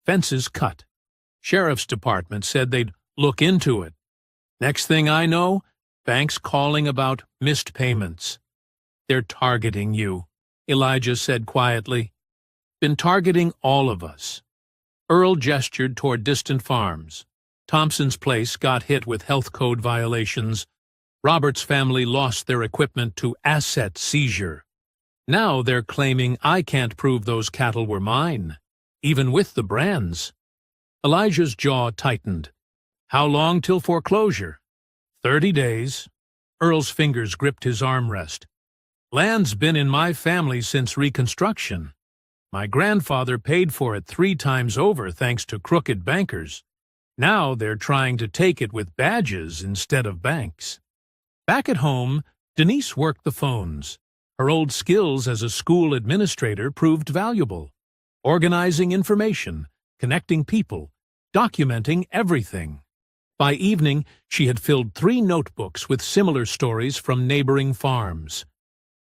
fences cut. Sheriff's department said they'd look into it. Next thing I know, banks calling about missed payments." "They're targeting you," Elijah said quietly. "Been targeting all of us." Earl gestured toward distant farms. Thompson's place got hit with health code violations. Robert's family lost their equipment to asset seizure. Now they're claiming I can't prove those cattle were mine, even with the brands. Elijah's jaw tightened. "How long till foreclosure?" 30 days. Earl's fingers gripped his armrest. "Land's been in my family since Reconstruction." My grandfather paid for it 3 times over thanks to crooked bankers. Now they're trying to take it with badges instead of banks. Back at home, Denise worked the phones. Her old skills as a school administrator proved valuable. Organizing information, connecting people, documenting everything. By evening, she had filled 3 notebooks with similar stories from neighboring farms.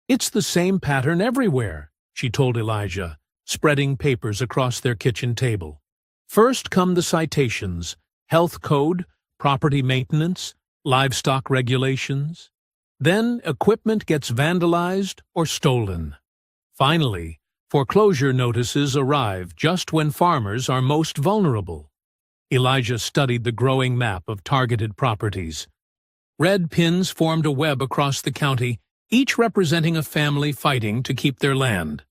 "It's the same pattern everywhere," she told Elijah, spreading papers across their kitchen table. "First come the citations, health code, property maintenance, livestock regulations. Then equipment gets vandalized or stolen. Finally, foreclosure notices arrive just when farmers are most vulnerable." Elijah studied the growing map of targeted properties. Red pins formed a web across the county, each representing a family fighting to keep their land.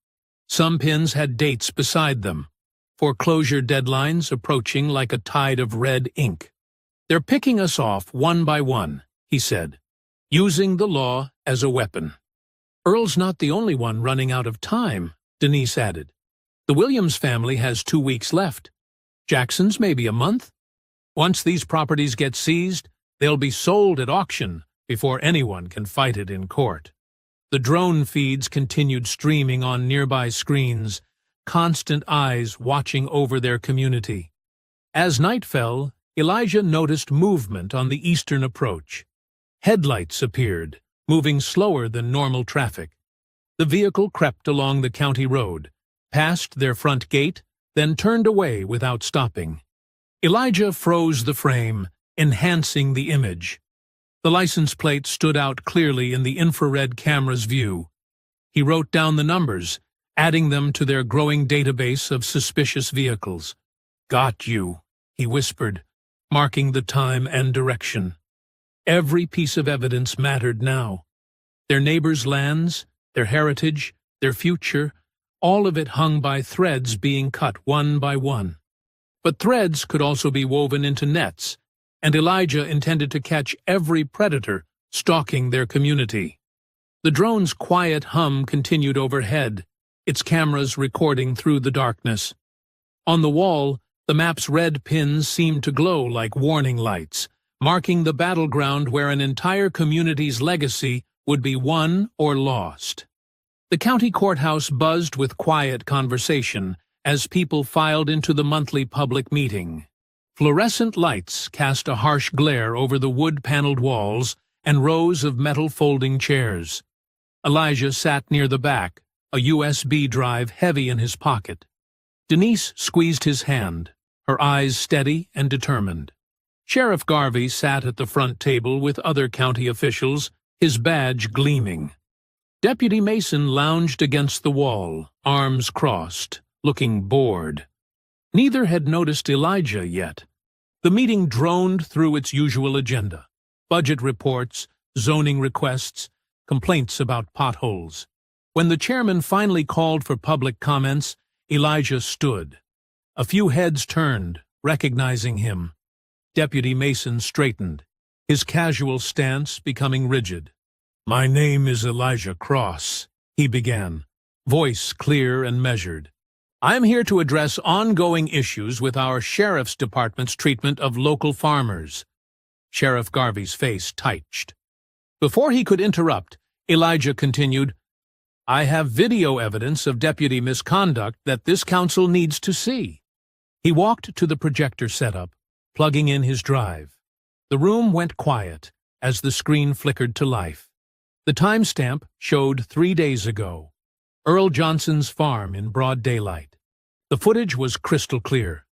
Some pins had dates beside them, foreclosure deadlines approaching like a tide of red ink. "They're picking us off one by one," he said, "using the law as a weapon." "Earl's not the only one running out of time," Denise added. "The Williams family has 2 weeks left. Jackson's maybe a month. Once these properties get seized, they'll be sold at auction before anyone can fight it in court." The drone feeds continued streaming on nearby screens, constant eyes watching over their community. As night fell, Elijah noticed movement on the eastern approach. Headlights appeared, moving slower than normal traffic. The vehicle crept along the county road, passed their front gate, then turned away without stopping. Elijah froze the frame, enhancing the image. The license plate stood out clearly in the infrared camera's view. He wrote down the numbers, adding them to their growing database of suspicious vehicles. "Got you," he whispered, marking the time and direction. Every piece of evidence mattered now. Their neighbors' lands, their heritage, their future, all of it hung by threads being cut one by one. But threads could also be woven into nets, and Elijah intended to catch every predator stalking their community. The drone's quiet hum continued overhead, its cameras recording through the darkness. On the wall, the map's red pins seemed to glow like warning lights, marking the battleground where an entire community's legacy would be won or lost. The county courthouse buzzed with quiet conversation as people filed into the monthly public meeting. Fluorescent lights cast a harsh glare over the wood-paneled walls and rows of metal folding chairs. Elijah sat near the back, a USB drive heavy in his pocket. Denise squeezed his hand, her eyes steady and determined. Sheriff Garvey sat at the front table with other county officials, his badge gleaming. Deputy Mason lounged against the wall, arms crossed, looking bored. Neither had noticed Elijah yet. The meeting droned through its usual agenda: budget reports, zoning requests, complaints about potholes. When the chairman finally called for public comments, Elijah stood. A few heads turned, recognizing him. Deputy Mason straightened, his casual stance becoming rigid. "My name is Elijah Cross," he began, voice clear and measured. "I'm here to address ongoing issues with our sheriff's department's treatment of local farmers." Sheriff Garvey's face tightened. Before he could interrupt, Elijah continued, "I have video evidence of deputy misconduct that this council needs to see." He walked to the projector setup, plugging in his drive. The room went quiet as the screen flickered to life. The timestamp showed 3 days ago. Earl Johnson's farm in broad daylight. The footage was crystal clear.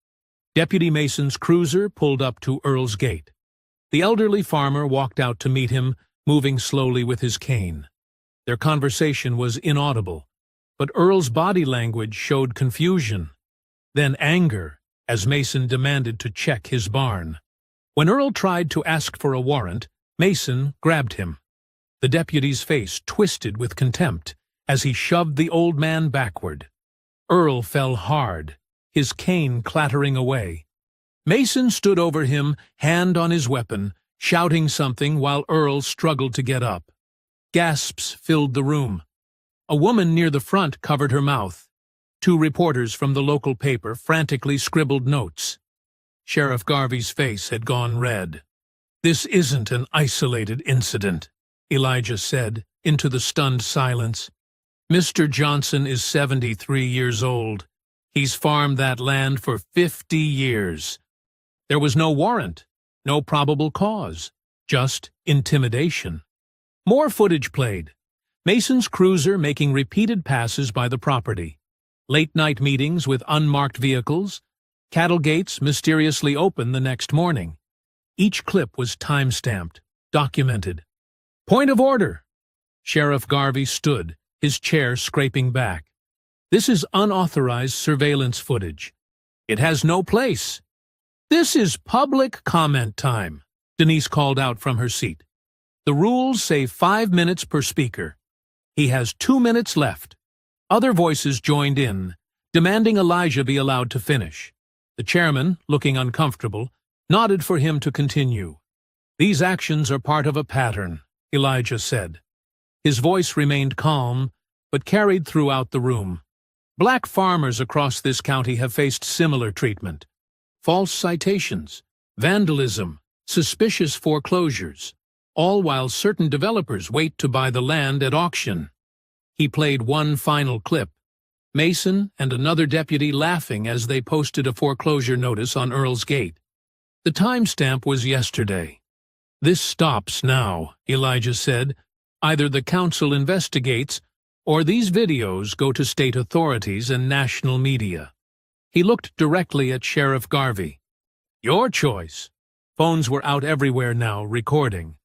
Deputy Mason's cruiser pulled up to Earl's gate. The elderly farmer walked out to meet him, moving slowly with his cane. Their conversation was inaudible, but Earl's body language showed confusion, then anger, as Mason demanded to check his barn. When Earl tried to ask for a warrant, Mason grabbed him. The deputy's face twisted with contempt as he shoved the old man backward. Earl fell hard, his cane clattering away. Mason stood over him, hand on his weapon, shouting something while Earl struggled to get up. Gasps filled the room. A woman near the front covered her mouth. Two reporters from the local paper frantically scribbled notes. Sheriff Garvey's face had gone red. "This isn't an isolated incident," Elijah said into the stunned silence. "Mr. Johnson is 73 years old. He's farmed that land for 50 years. There was no warrant, no probable cause, just intimidation." More footage played. Mason's cruiser making repeated passes by the property. Late-night meetings with unmarked vehicles. Cattle gates mysteriously open the next morning. Each clip was time-stamped, documented. "Point of order!" Sheriff Garvey stood, his chair scraping back. "This is unauthorized surveillance footage. It has no place." "This is public comment time," Denise called out from her seat. "The rules say 5 minutes per speaker. He has 2 minutes left." Other voices joined in, demanding Elijah be allowed to finish. The chairman, looking uncomfortable, nodded for him to continue. "These actions are part of a pattern," Elijah said. His voice remained calm, but carried throughout the room. "Black farmers across this county have faced similar treatment. False citations, vandalism, suspicious foreclosures, all while certain developers wait to buy the land at auction." He played one final clip. Mason and another deputy laughing as they posted a foreclosure notice on Earl's Gate. The timestamp was yesterday. "This stops now," Elijah said. "Either the council investigates, or these videos go to state authorities and national media." He looked directly at Sheriff Garvey. "Your choice." Phones were out everywhere now, recording.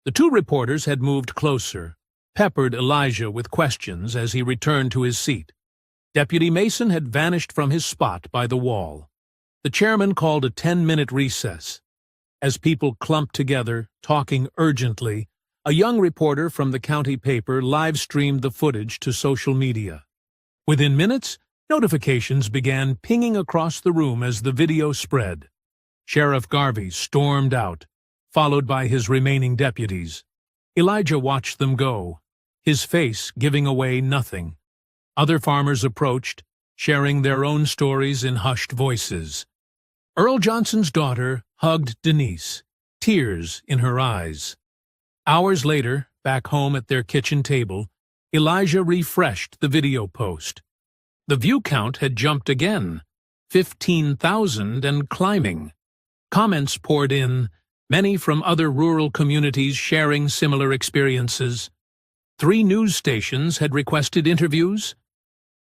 The two reporters had moved closer, peppered Elijah with questions as he returned to his seat. Deputy Mason had vanished from his spot by the wall. The chairman called a 10-minute recess. As people clumped together, talking urgently, a young reporter from the county paper live-streamed the footage to social media. Within minutes, notifications began pinging across the room as the video spread. Sheriff Garvey stormed out, followed by his remaining deputies. Elijah watched them go, his face giving away nothing. Other farmers approached, sharing their own stories in hushed voices. Earl Johnson's daughter hugged Denise, tears in her eyes. Hours later, back home at their kitchen table, Elijah refreshed the video post. The view count had jumped again, 15,000 and climbing. Comments poured in, many from other rural communities sharing similar experiences. 3 news stations had requested interviews.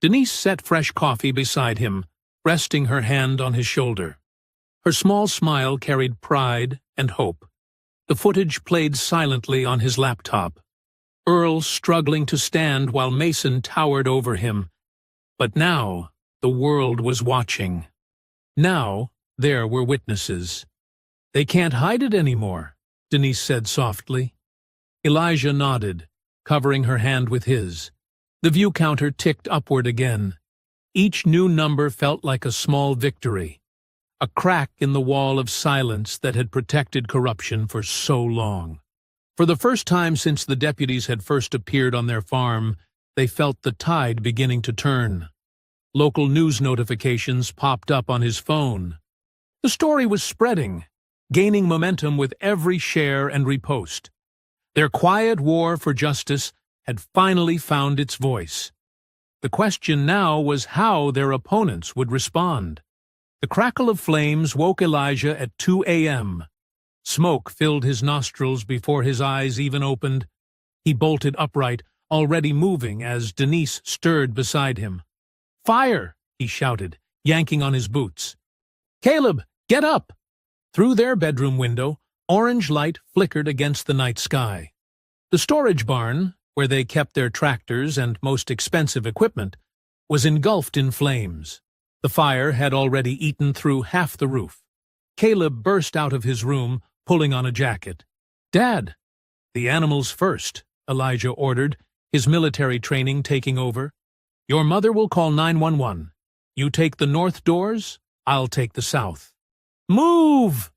Denise set fresh coffee beside him, resting her hand on his shoulder. Her small smile carried pride and hope. The footage played silently on his laptop. Earl struggling to stand while Mason towered over him. But now the world was watching. Now there were witnesses. "They can't hide it anymore," Denise said softly. Elijah nodded, covering her hand with his. The view counter ticked upward again. Each new number felt like a small victory, a crack in the wall of silence that had protected corruption for so long. For the first time since the deputies had first appeared on their farm, they felt the tide beginning to turn. Local news notifications popped up on his phone. The story was spreading, gaining momentum with every share and repost. Their quiet war for justice had finally found its voice. The question now was how their opponents would respond. The crackle of flames woke Elijah at 2 a.m. Smoke filled his nostrils before his eyes even opened. He bolted upright, already moving as Denise stirred beside him. "Fire!" he shouted, yanking on his boots. "Caleb, get up!" Through their bedroom window, orange light flickered against the night sky. The storage barn, where they kept their tractors and most expensive equipment, was engulfed in flames. The fire had already eaten through half the roof. Caleb burst out of his room, pulling on a jacket. "Dad!" "The animals first," Elijah ordered, his military training taking over. "Your mother will call 911. You take the north doors, I'll take the south." "Move!"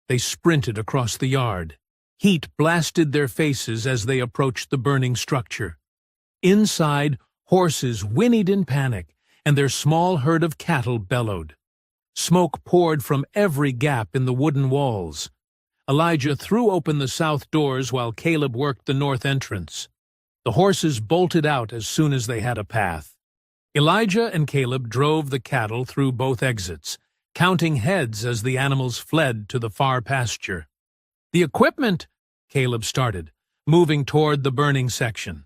They sprinted across the yard. Heat blasted their faces as they approached the burning structure. Inside, horses whinnied in panic, and their small herd of cattle bellowed. Smoke poured from every gap in the wooden walls. Elijah threw open the south doors while Caleb worked the north entrance. The horses bolted out as soon as they had a path. Elijah and Caleb drove the cattle through both exits, counting heads as the animals fled to the far pasture. "The equipment," Caleb started, moving toward the burning section.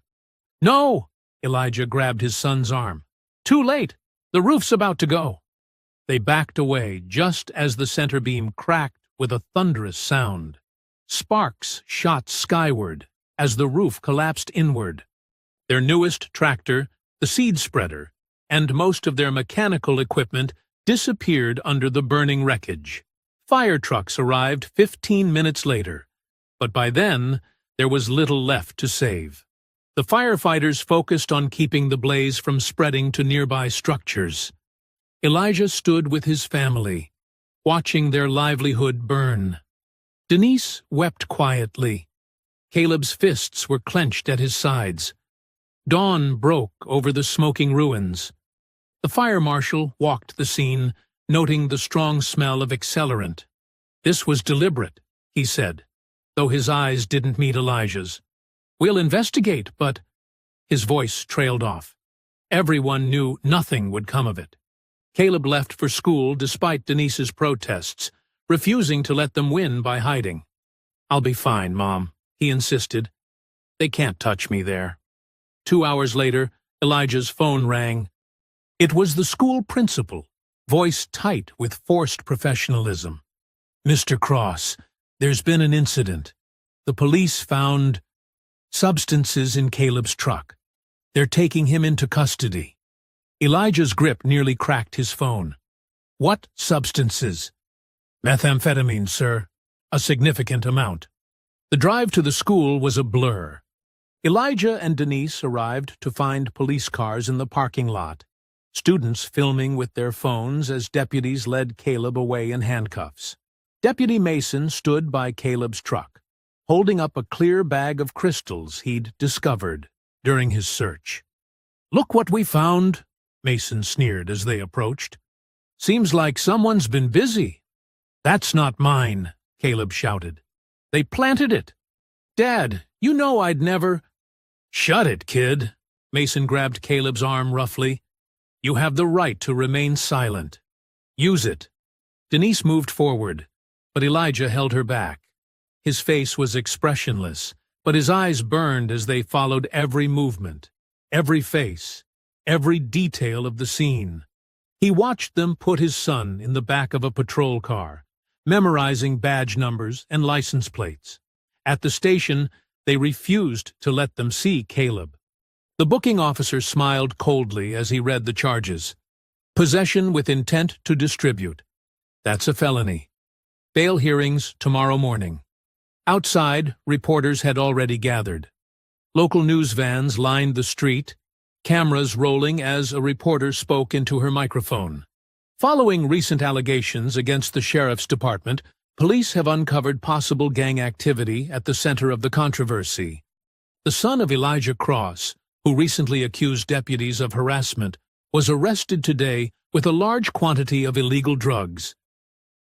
"No!" Elijah grabbed his son's arm. "Too late! The roof's about to go!" They backed away just as the center beam cracked with a thunderous sound. Sparks shot skyward as the roof collapsed inward. Their newest tractor, the seed spreader, and most of their mechanical equipment disappeared under the burning wreckage. Fire trucks arrived 15 minutes later, but by then there was little left to save. The firefighters focused on keeping the blaze from spreading to nearby structures. Elijah stood with his family, watching their livelihood burn. Denise wept quietly. Caleb's fists were clenched at his sides. Dawn broke over the smoking ruins. The fire marshal walked the scene, noting the strong smell of accelerant. "This was deliberate," he said, though his eyes didn't meet Elijah's. "We'll investigate, but—" His voice trailed off. Everyone knew nothing would come of it. Caleb left for school despite Denise's protests, refusing to let them win by hiding. "I'll be fine, Mom," he insisted. "They can't touch me there." 2 hours later, Elijah's phone rang. It was the school principal, voice tight with forced professionalism. "Mr. Cross, there's been an incident. The police found substances in Caleb's truck. They're taking him into custody." Elijah's grip nearly cracked his phone. "What substances?" "Methamphetamine, sir. A significant amount." The drive to the school was a blur. Elijah and Denise arrived to find police cars in the parking lot, students filming with their phones as deputies led Caleb away in handcuffs. Deputy Mason stood by Caleb's truck, holding up a clear bag of crystals he'd discovered during his search. "Look what we found," Mason sneered as they approached. "Seems like someone's been busy." "That's not mine," Caleb shouted. "They planted it. Dad, you know I'd never—" "Shut it, kid." Mason grabbed Caleb's arm roughly. "You have the right to remain silent. Use it." Denise moved forward, but Elijah held her back. His face was expressionless, but his eyes burned as they followed every movement, every face, every detail of the scene. He watched them put his son in the back of a patrol car, memorizing badge numbers and license plates. At the station, they refused to let them see Caleb. The booking officer smiled coldly as he read the charges. "Possession with intent to distribute. That's a felony. Bail hearings tomorrow morning." Outside, reporters had already gathered. Local news vans lined the street, cameras rolling as a reporter spoke into her microphone. Following recent allegations against the sheriff's department, police have uncovered possible gang activity at the center of the controversy. The son of Elijah Cross, who recently accused deputies of harassment, was arrested today with a large quantity of illegal drugs.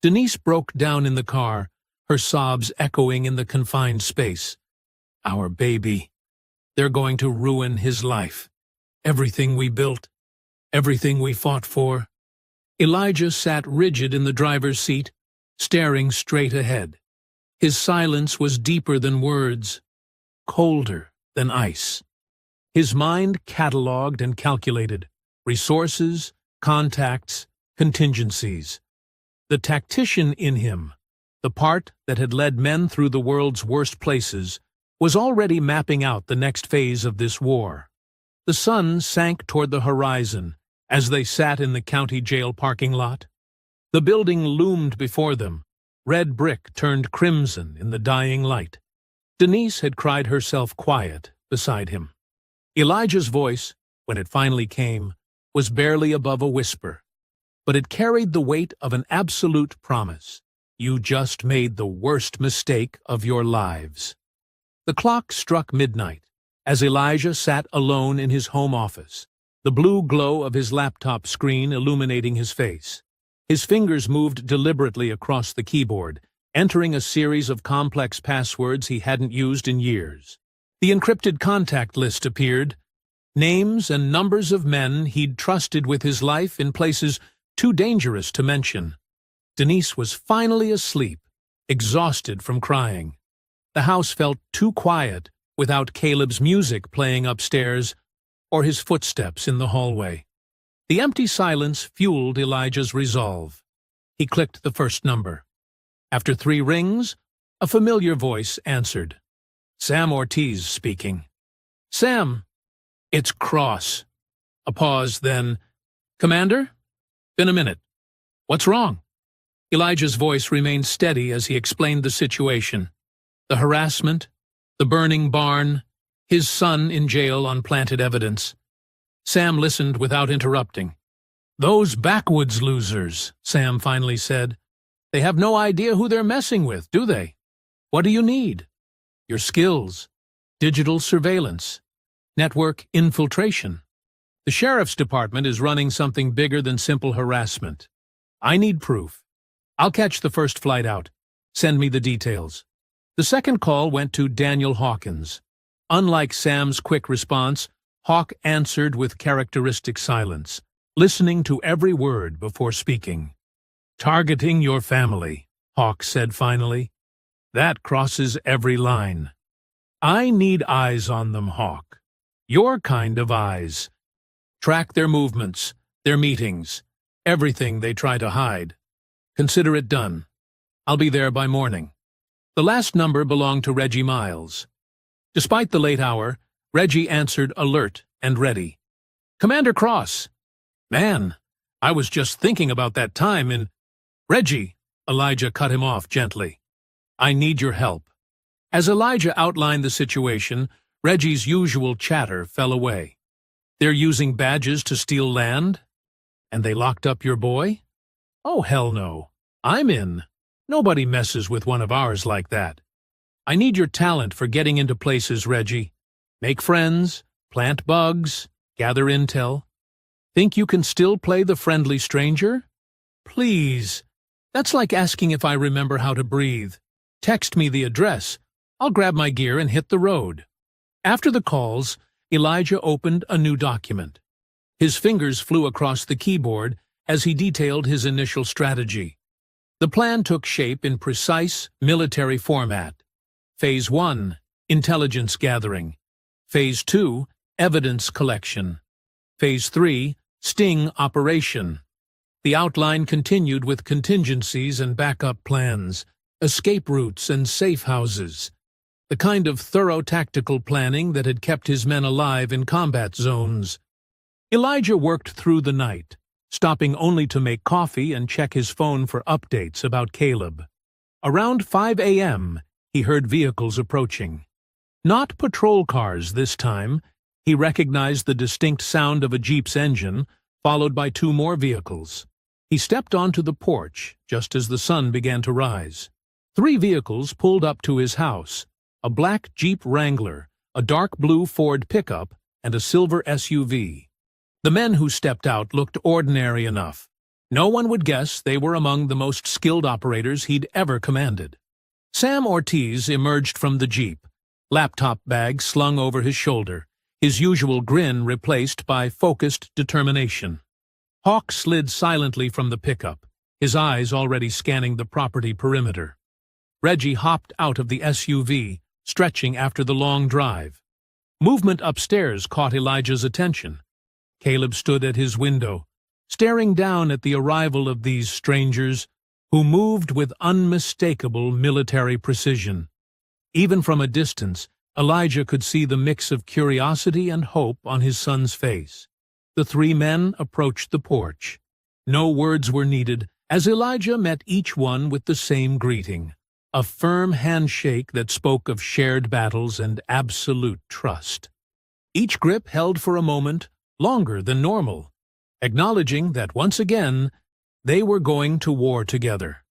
Denise broke down in the car, her sobs echoing in the confined space. "Our baby. They're going to ruin his life. Everything we built. Everything we fought for." Elijah sat rigid in the driver's seat, staring straight ahead. His silence was deeper than words, colder than ice. His mind catalogued and calculated resources, contacts, contingencies. The tactician in him, the part that had led men through the world's worst places, was already mapping out the next phase of this war. The sun sank toward the horizon as they sat in the county jail parking lot. The building loomed before them, red brick turned crimson in the dying light. Denise had cried herself quiet beside him. Elijah's voice, when it finally came, was barely above a whisper, but it carried the weight of an absolute promise. "You just made the worst mistake of your lives." The clock struck midnight as Elijah sat alone in his home office, the blue glow of his laptop screen illuminating his face. His fingers moved deliberately across the keyboard, entering a series of complex passwords he hadn't used in years. The encrypted contact list appeared, names and numbers of men he'd trusted with his life in places too dangerous to mention. Denise was finally asleep, exhausted from crying. The house felt too quiet without Caleb's music playing upstairs or his footsteps in the hallway. The empty silence fueled Elijah's resolve. He clicked the first number. After 3 rings, a familiar voice answered. Sam Ortiz speaking. Sam, it's Cross. A pause, then, Commander? Been a minute. What's wrong? Elijah's voice remained steady as he explained the situation. The harassment, the burning barn, his son in jail on planted evidence. Sam listened without interrupting. Those backwoods losers, Sam finally said. They have no idea who they're messing with, do they? What do you need? Your skills, digital surveillance, network infiltration. The sheriff's department is running something bigger than simple harassment. I need proof. I'll catch the first flight out. Send me the details. The second call went to Daniel Hawkins. Unlike Sam's quick response, Hawk answered with characteristic silence, listening to every word before speaking. Targeting your family, Hawk said finally. That crosses every line. I need eyes on them, Hawk. Your kind of eyes. Track their movements, their meetings, everything they try to hide. Consider it done. I'll be there by morning. The last number belonged to Reggie Miles. Despite the late hour, Reggie answered alert and ready. Commander Cross. Man, I was just thinking about that time in... Reggie, Elijah cut him off gently. I need your help. As Elijah outlined the situation, Reggie's usual chatter fell away. They're using badges to steal land? And they locked up your boy? Oh, hell no. I'm in. Nobody messes with one of ours like that. I need your talent for getting into places, Reggie. Make friends, plant bugs, gather intel. Think you can still play the friendly stranger? Please. That's like asking if I remember how to breathe. Text me the address. I'll grab my gear and hit the road. After the calls, Elijah opened a new document. His fingers flew across the keyboard as he detailed his initial strategy. The plan took shape in precise military format. Phase 1, intelligence gathering. Phase 2, evidence collection. Phase 3, sting operation. The outline continued with contingencies and backup plans, escape routes and safe houses, the kind of thorough tactical planning that had kept his men alive in combat zones. Elijah worked through the night, stopping only to make coffee and check his phone for updates about Caleb. Around 5 a.m., he heard vehicles approaching. Not patrol cars this time. He recognized the distinct sound of a Jeep's engine, followed by 2 more vehicles. He stepped onto the porch just as the sun began to rise. 3 vehicles pulled up to his house, a black Jeep Wrangler, a dark blue Ford pickup, and a silver SUV. The men who stepped out looked ordinary enough. No one would guess they were among the most skilled operators he'd ever commanded. Sam Ortiz emerged from the Jeep, laptop bag slung over his shoulder, his usual grin replaced by focused determination. Hawk slid silently from the pickup, his eyes already scanning the property perimeter. Reggie hopped out of the SUV, stretching after the long drive. Movement upstairs caught Elijah's attention. Caleb stood at his window, staring down at the arrival of these strangers who moved with unmistakable military precision. Even from a distance, Elijah could see the mix of curiosity and hope on his son's face. The 3 men approached the porch. No words were needed, as Elijah met each one with the same greeting, a firm handshake that spoke of shared battles and absolute trust. Each grip held for a moment, longer than normal, acknowledging that once again they were going to war together.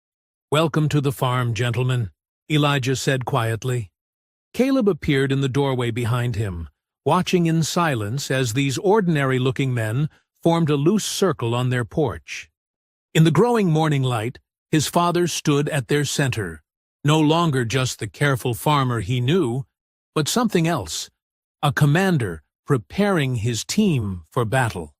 "Welcome to the farm, gentlemen," Elijah said quietly. Caleb appeared in the doorway behind him, watching in silence as these ordinary-looking men formed a loose circle on their porch. In the growing morning light, his father stood at their center, no longer just the careful farmer he knew, but something else, a commander preparing his team for battle.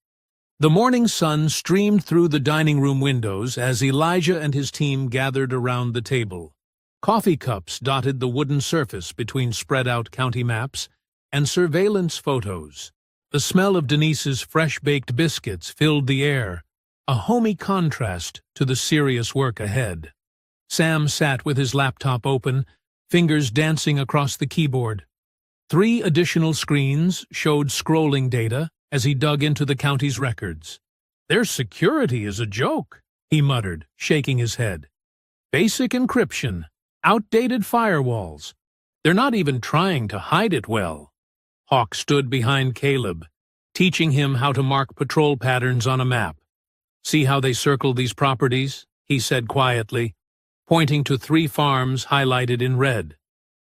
The morning sun streamed through the dining room windows as Elijah and his team gathered around the table. Coffee cups dotted the wooden surface between spread-out county maps and surveillance photos. The smell of Denise's fresh-baked biscuits filled the air, a homey contrast to the serious work ahead. Sam sat with his laptop open, fingers dancing across the keyboard. 3 additional screens showed scrolling data as he dug into the county's records. "Their security is a joke," he muttered, shaking his head. "Basic encryption, outdated firewalls. They're not even trying to hide it well." Hawk stood behind Caleb, teaching him how to mark patrol patterns on a map. "See how they circle these properties?" he said quietly, pointing to 3 farms highlighted in red.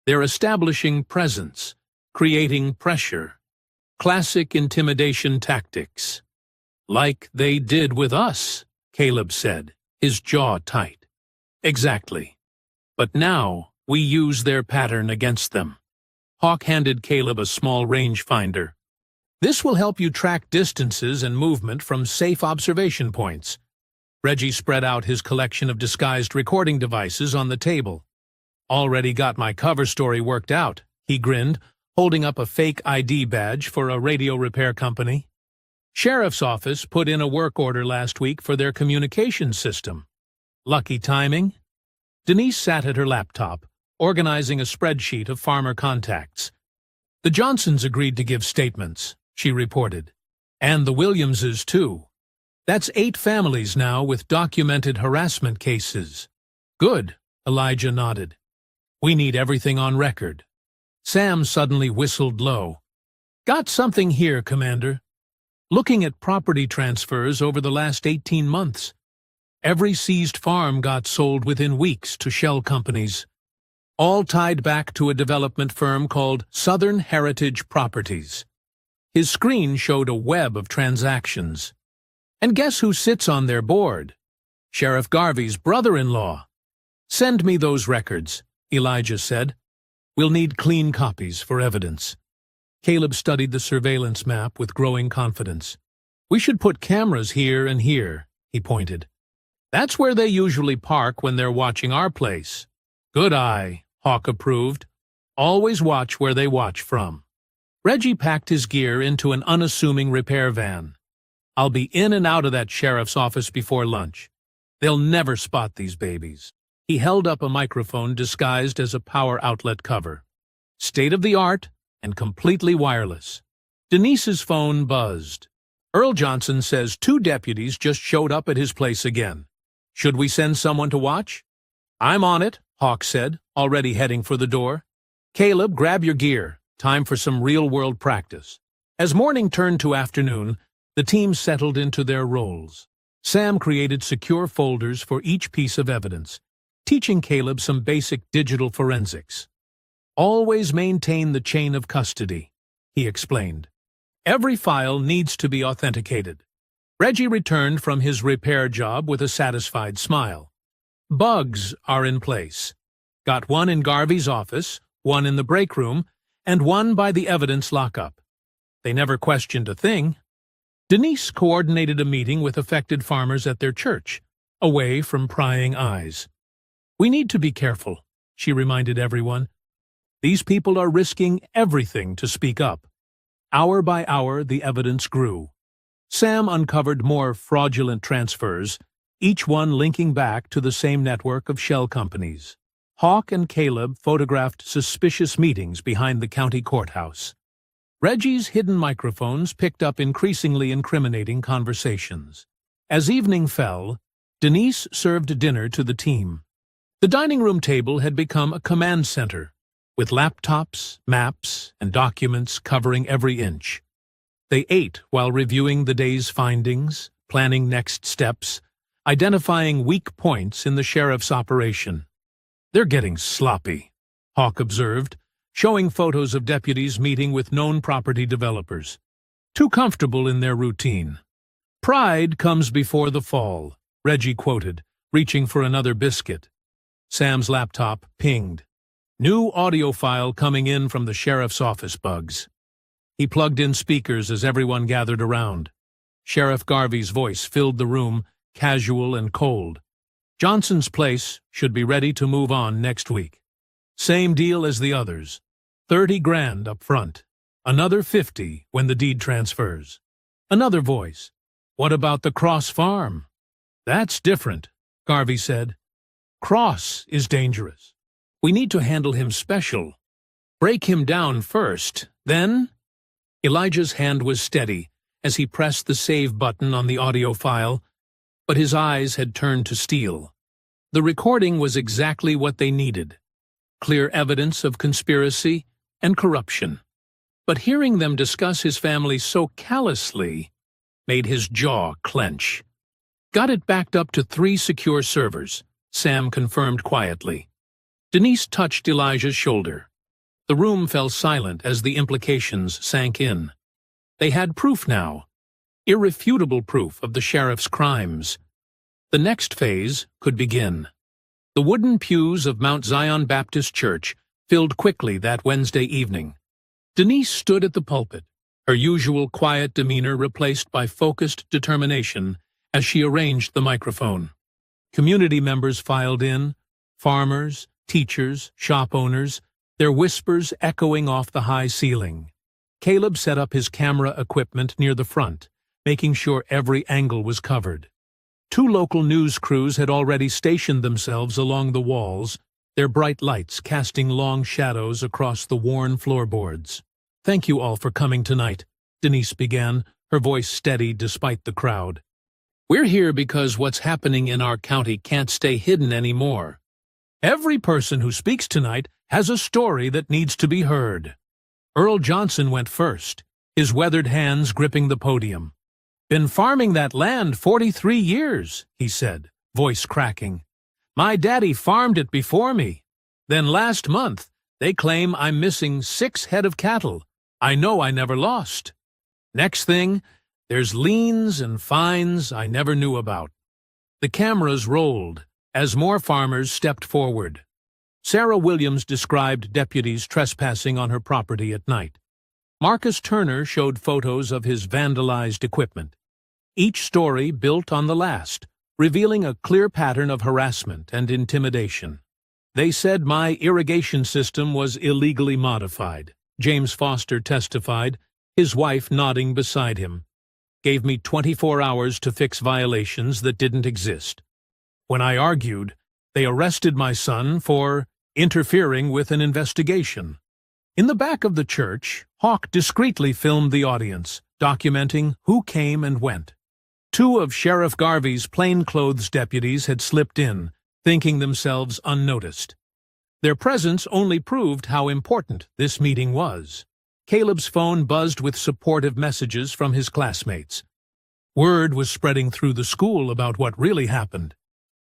"They're establishing presence, creating pressure. Classic intimidation tactics." "Like they did with us," Caleb said, his jaw tight. "Exactly. But now we use their pattern against them." Hawk handed Caleb a small rangefinder. "This will help you track distances and movement from safe observation points." Reggie spread out his collection of disguised recording devices on the table. "Already got my cover story worked out," he grinned, holding up a fake ID badge for a radio repair company. "Sheriff's office put in a work order last week for their communications system. Lucky timing." Denise sat at her laptop, organizing a spreadsheet of farmer contacts. "The Johnsons agreed to give statements," she reported. "And the Williamses, too. That's 8 families now with documented harassment cases." "Good," Elijah nodded. "We need everything on record." Sam suddenly whistled low. "Got something here, Commander. Looking at property transfers over the last 18 months. Every seized farm got sold within weeks to shell companies, all tied back to a development firm called Southern Heritage Properties." His screen showed a web of transactions. "And guess who sits on their board? Sheriff Garvey's brother-in-law." "Send me those records," Elijah said. "We'll need clean copies for evidence." Caleb studied the surveillance map with growing confidence. "We should put cameras here and here," he pointed. "That's where they usually park when they're watching our place." "Good eye," Hawk approved. "Always watch where they watch from." Reggie packed his gear into an unassuming repair van. "I'll be in and out of that sheriff's office before lunch. They'll never spot these babies." He held up a microphone disguised as a power outlet cover. State-of-the-art and completely wireless. Denise's phone buzzed. "Earl Johnson says 2 deputies just showed up at his place again. Should we send someone to watch?" "I'm on it," Hawk said, already heading for the door. "Caleb, grab your gear. Time for some real-world practice." As morning turned to afternoon, the team settled into their roles. Sam created secure folders for each piece of evidence, teaching Caleb some basic digital forensics. "Always maintain the chain of custody," he explained. "Every file needs to be authenticated." Reggie returned from his repair job with a satisfied smile. "Bugs are in place. Got one in Garvey's office, one in the break room, and one by the evidence lockup. They never questioned a thing." Denise coordinated a meeting with affected farmers at their church, away from prying eyes. "We need to be careful," she reminded everyone. "These people are risking everything to speak up." Hour by hour, the evidence grew. Sam uncovered more fraudulent transfers, each one linking back to the same network of shell companies. Hawk and Caleb photographed suspicious meetings behind the county courthouse. Reggie's hidden microphones picked up increasingly incriminating conversations. As evening fell, Denise served dinner to the team. The dining room table had become a command center, with laptops, maps, and documents covering every inch. They ate while reviewing the day's findings, planning next steps, identifying weak points in the sheriff's operation. "They're getting sloppy," Hawk observed, showing photos of deputies meeting with known property developers. Too comfortable in their routine. "Pride comes before the fall," Reggie quoted, reaching for another biscuit. Sam's laptop pinged. New audio file coming in from the sheriff's office. Bugs. He plugged in speakers as everyone gathered around. Sheriff Garvey's voice filled the room, casual and cold. "Johnson's place should be ready to move on next week. Same deal as the others. 30 grand up front. Another 50 when the deed transfers." Another voice. "What about the Cross farm?" "That's different," Garvey said. "Cross is dangerous. We need to handle him special. Break him down first, then—" Elijah's hand was steady as he pressed the save button on the audio file, but his eyes had turned to steel. The recording was exactly what they needed. Clear evidence of conspiracy and corruption. But hearing them discuss his family so callously made his jaw clench. "Got it backed up to 3 secure servers," Sam confirmed quietly. Denise touched Elijah's shoulder. The room fell silent as the implications sank in. They had proof now. Irrefutable proof of the sheriff's crimes. The next phase could begin. The wooden pews of Mount Zion Baptist Church filled quickly that Wednesday evening. Denise stood at the pulpit, her usual quiet demeanor replaced by focused determination as she arranged the microphone. Community members filed in, farmers, teachers, shop owners, their whispers echoing off the high ceiling. Caleb set up his camera equipment near the front, making sure every angle was covered. 2 local news crews had already stationed themselves along the walls, their bright lights casting long shadows across the worn floorboards. "Thank you all for coming tonight," Denise began, her voice steady despite the crowd. "We're here because what's happening in our county can't stay hidden anymore. Every person who speaks tonight has a story that needs to be heard." Earl Johnson went first, his weathered hands gripping the podium. "Been farming that land 43 years, he said, voice cracking. "My daddy farmed it before me. Then last month, they claim I'm missing 6 head of cattle. I know I never lost. Next thing, there's liens and fines I never knew about." The cameras rolled as more farmers stepped forward. Sarah Williams described deputies trespassing on her property at night. Marcus Turner showed photos of his vandalized equipment. Each story built on the last, revealing a clear pattern of harassment and intimidation. "They said my irrigation system was illegally modified," James Foster testified, his wife nodding beside him. "Gave me 24 hours to fix violations that didn't exist. When I argued, they arrested my son for interfering with an investigation." In the back of the church, Hawk discreetly filmed the audience, documenting who came and went. 2 of Sheriff Garvey's plainclothes deputies had slipped in, thinking themselves unnoticed. Their presence only proved how important this meeting was. Caleb's phone buzzed with supportive messages from his classmates. Word was spreading through the school about what really happened.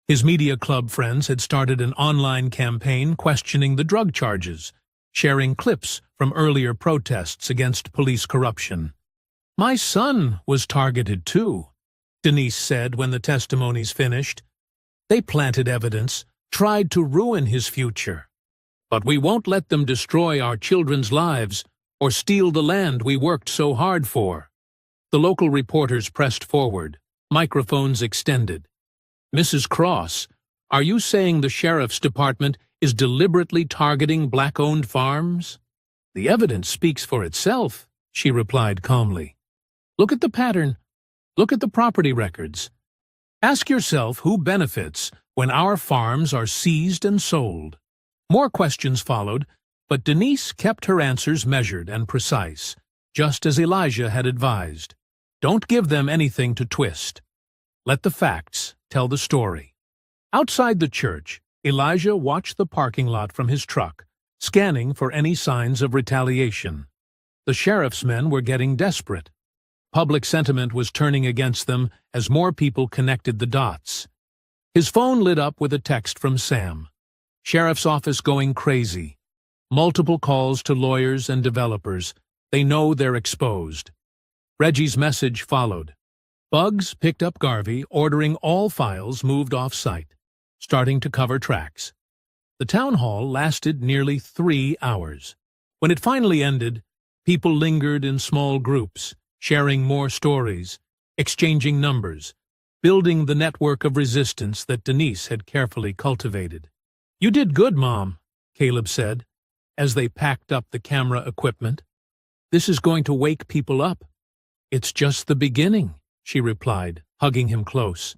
His media club friends had started an online campaign questioning the drug charges, sharing clips from earlier protests against police corruption. "My son was targeted too," Denise said when the testimonies finished. "They planted evidence, tried to ruin his future. But we won't let them destroy our children's lives or steal the land we worked so hard for." The local reporters pressed forward, microphones extended. "Mrs. Cross, are you saying the sheriff's department is deliberately targeting black-owned farms?" "The evidence speaks for itself," she replied calmly. "Look at the pattern. Look at the property records. Ask yourself who benefits when our farms are seized and sold." More questions followed, but Denise kept her answers measured and precise, just as Elijah had advised. Don't give them anything to twist. Let the facts tell the story. Outside the church, Elijah watched the parking lot from his truck, scanning for any signs of retaliation. The sheriff's men were getting desperate. Public sentiment was turning against them as more people connected the dots. His phone lit up with a text from Sam. "Sheriff's office going crazy. Multiple calls to lawyers and developers. They know they're exposed. Reggie's message followed. Bugs picked up Garvey, ordering all files moved off-site, starting to cover tracks. The town hall lasted nearly 3 hours. When it finally ended, people lingered in small groups, sharing more stories, exchanging numbers, building the network of resistance that Denise had carefully cultivated. "You did good, Mom," Caleb said, as they packed up the camera equipment. "This is going to wake people up." "It's just the beginning," she replied, hugging him close.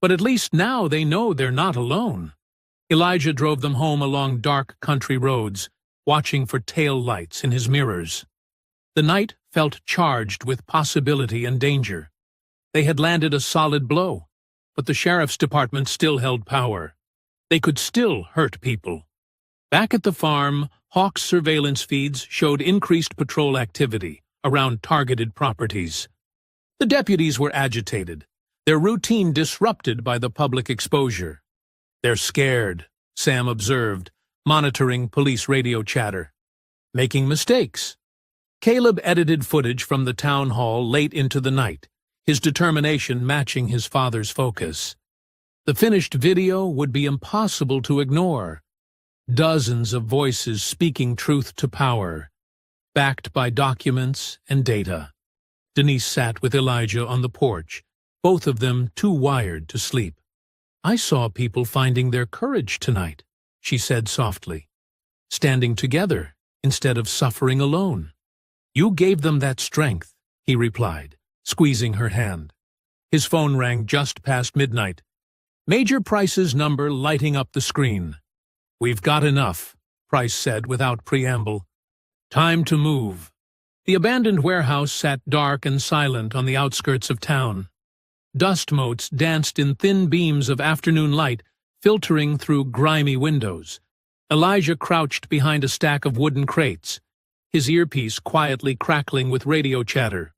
"But at least now they know they're not alone." Elijah drove them home along dark country roads, watching for tail lights in his mirrors. The night felt charged with possibility and danger. They had landed a solid blow, but the sheriff's department still held power. They could still hurt people. Back at the farm, Hawk's surveillance feeds showed increased patrol activity around targeted properties. The deputies were agitated, their routine disrupted by the public exposure. "They're scared," Sam observed, monitoring police radio chatter. "Making mistakes." Caleb edited footage from the town hall late into the night, his determination matching his father's focus. The finished video would be impossible to ignore. Dozens of voices speaking truth to power, backed by documents and data. Denise sat with Elijah on the porch, both of them too wired to sleep. "I saw people finding their courage tonight," she said softly. "Standing together instead of suffering alone." "You gave them that strength," he replied, squeezing her hand. His phone rang just past midnight. Major Price's number lighting up the screen. "We've got enough," Price said without preamble. "Time to move." The abandoned warehouse sat dark and silent on the outskirts of town. Dust motes danced in thin beams of afternoon light, filtering through grimy windows. Elijah crouched behind a stack of wooden crates, his earpiece quietly crackling with radio chatter.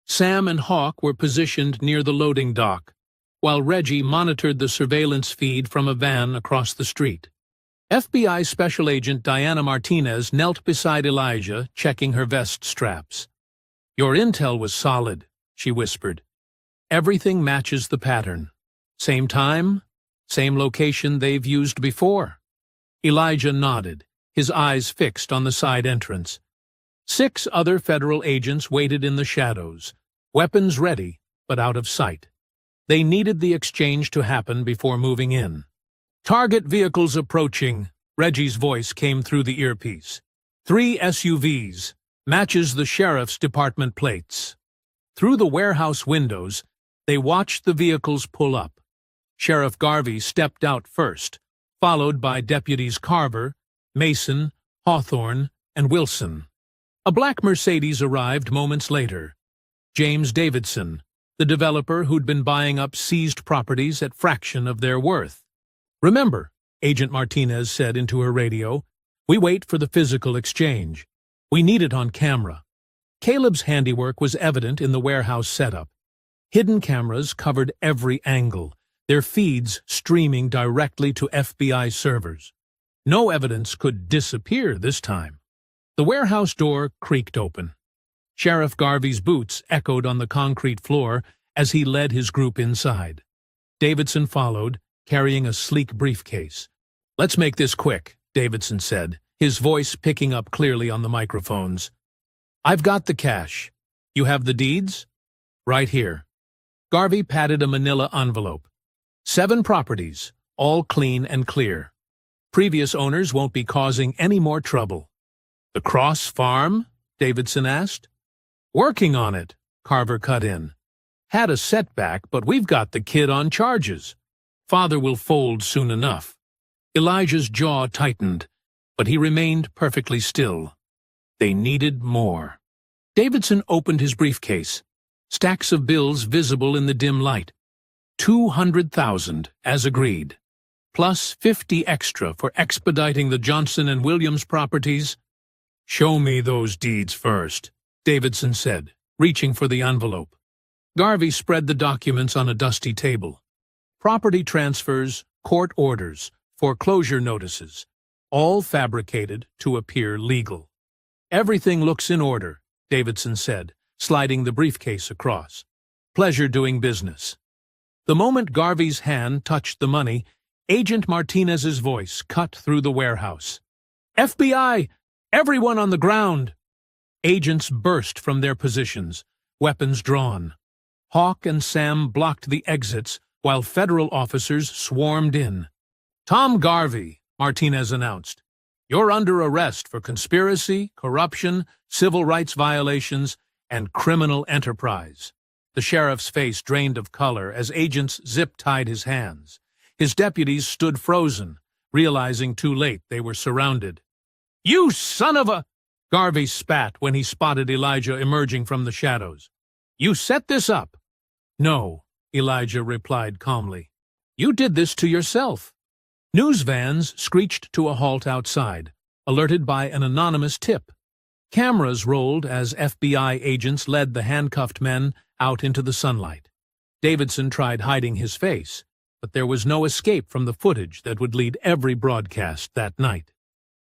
Sam and Hawk were positioned near the loading dock, while Reggie monitored the surveillance feed from a van across the street. FBI Special Agent Diana Martinez knelt beside Elijah, checking her vest straps. "Your intel was solid," she whispered. "Everything matches the pattern. Same time, same location they've used before." Elijah nodded, his eyes fixed on the side entrance. 6 other federal agents waited in the shadows, weapons ready, but out of sight. They needed the exchange to happen before moving in. "Target vehicles approaching," Reggie's voice came through the earpiece. 3 SUVs, matches the sheriff's department plates. Through the warehouse windows, they watched the vehicles pull up. Sheriff Garvey stepped out first, followed by Deputies Carver, Mason, Hawthorne, and Wilson. A black Mercedes arrived moments later. James Davidson, the developer who'd been buying up seized properties at fraction of their worth. "Remember," Agent Martinez said into her radio, "we wait for the physical exchange. We need it on camera." Caleb's handiwork was evident in the warehouse setup. Hidden cameras covered every angle, their feeds streaming directly to FBI servers. No evidence could disappear this time. The warehouse door creaked open. Sheriff Garvey's boots echoed on the concrete floor as he led his group inside. Davidson followed, carrying a sleek briefcase. "Let's make this quick," Davidson said, his voice picking up clearly on the microphones. "I've got the cash. You have the deeds?" "Right here." Garvey patted a manila envelope. 7 properties, all clean and clear. Previous owners won't be causing any more trouble. "The Cross Farm?" Davidson asked. "Working on it," Carver cut in. "Had a setback, but we've got the kid on charges. Father will fold soon enough." Elijah's jaw tightened, but he remained perfectly still. They needed more. Davidson opened his briefcase, stacks of bills visible in the dim light. 200,000, as agreed, plus 50 extra for expediting the Johnson and Williams properties. "Show me those deeds first," Davidson said, reaching for the envelope. Garvey spread the documents on a dusty table. Property transfers, court orders, foreclosure notices. all fabricated to appear legal. "Everything looks in order," Davidson said, sliding the briefcase across. "Pleasure doing business." The moment Garvey's hand touched the money, Agent Martinez's voice cut through the warehouse. "FBI! Everyone on the ground!" Agents burst from their positions, weapons drawn. Hawk and Sam blocked the exits while federal officers swarmed in. "Tom Garvey," Martinez announced, "you're under arrest for conspiracy, corruption, civil rights violations, and criminal enterprise." The sheriff's face drained of color as agents zip-tied his hands. His deputies stood frozen, realizing too late they were surrounded. "You son of a—" Garvey spat when he spotted Elijah emerging from the shadows. "You set this up." "No," Elijah replied calmly. "You did this to yourself." News vans screeched to a halt outside, alerted by an anonymous tip. Cameras rolled as FBI agents led the handcuffed men out into the sunlight. Davidson tried hiding his face, but there was no escape from the footage that would lead every broadcast that night.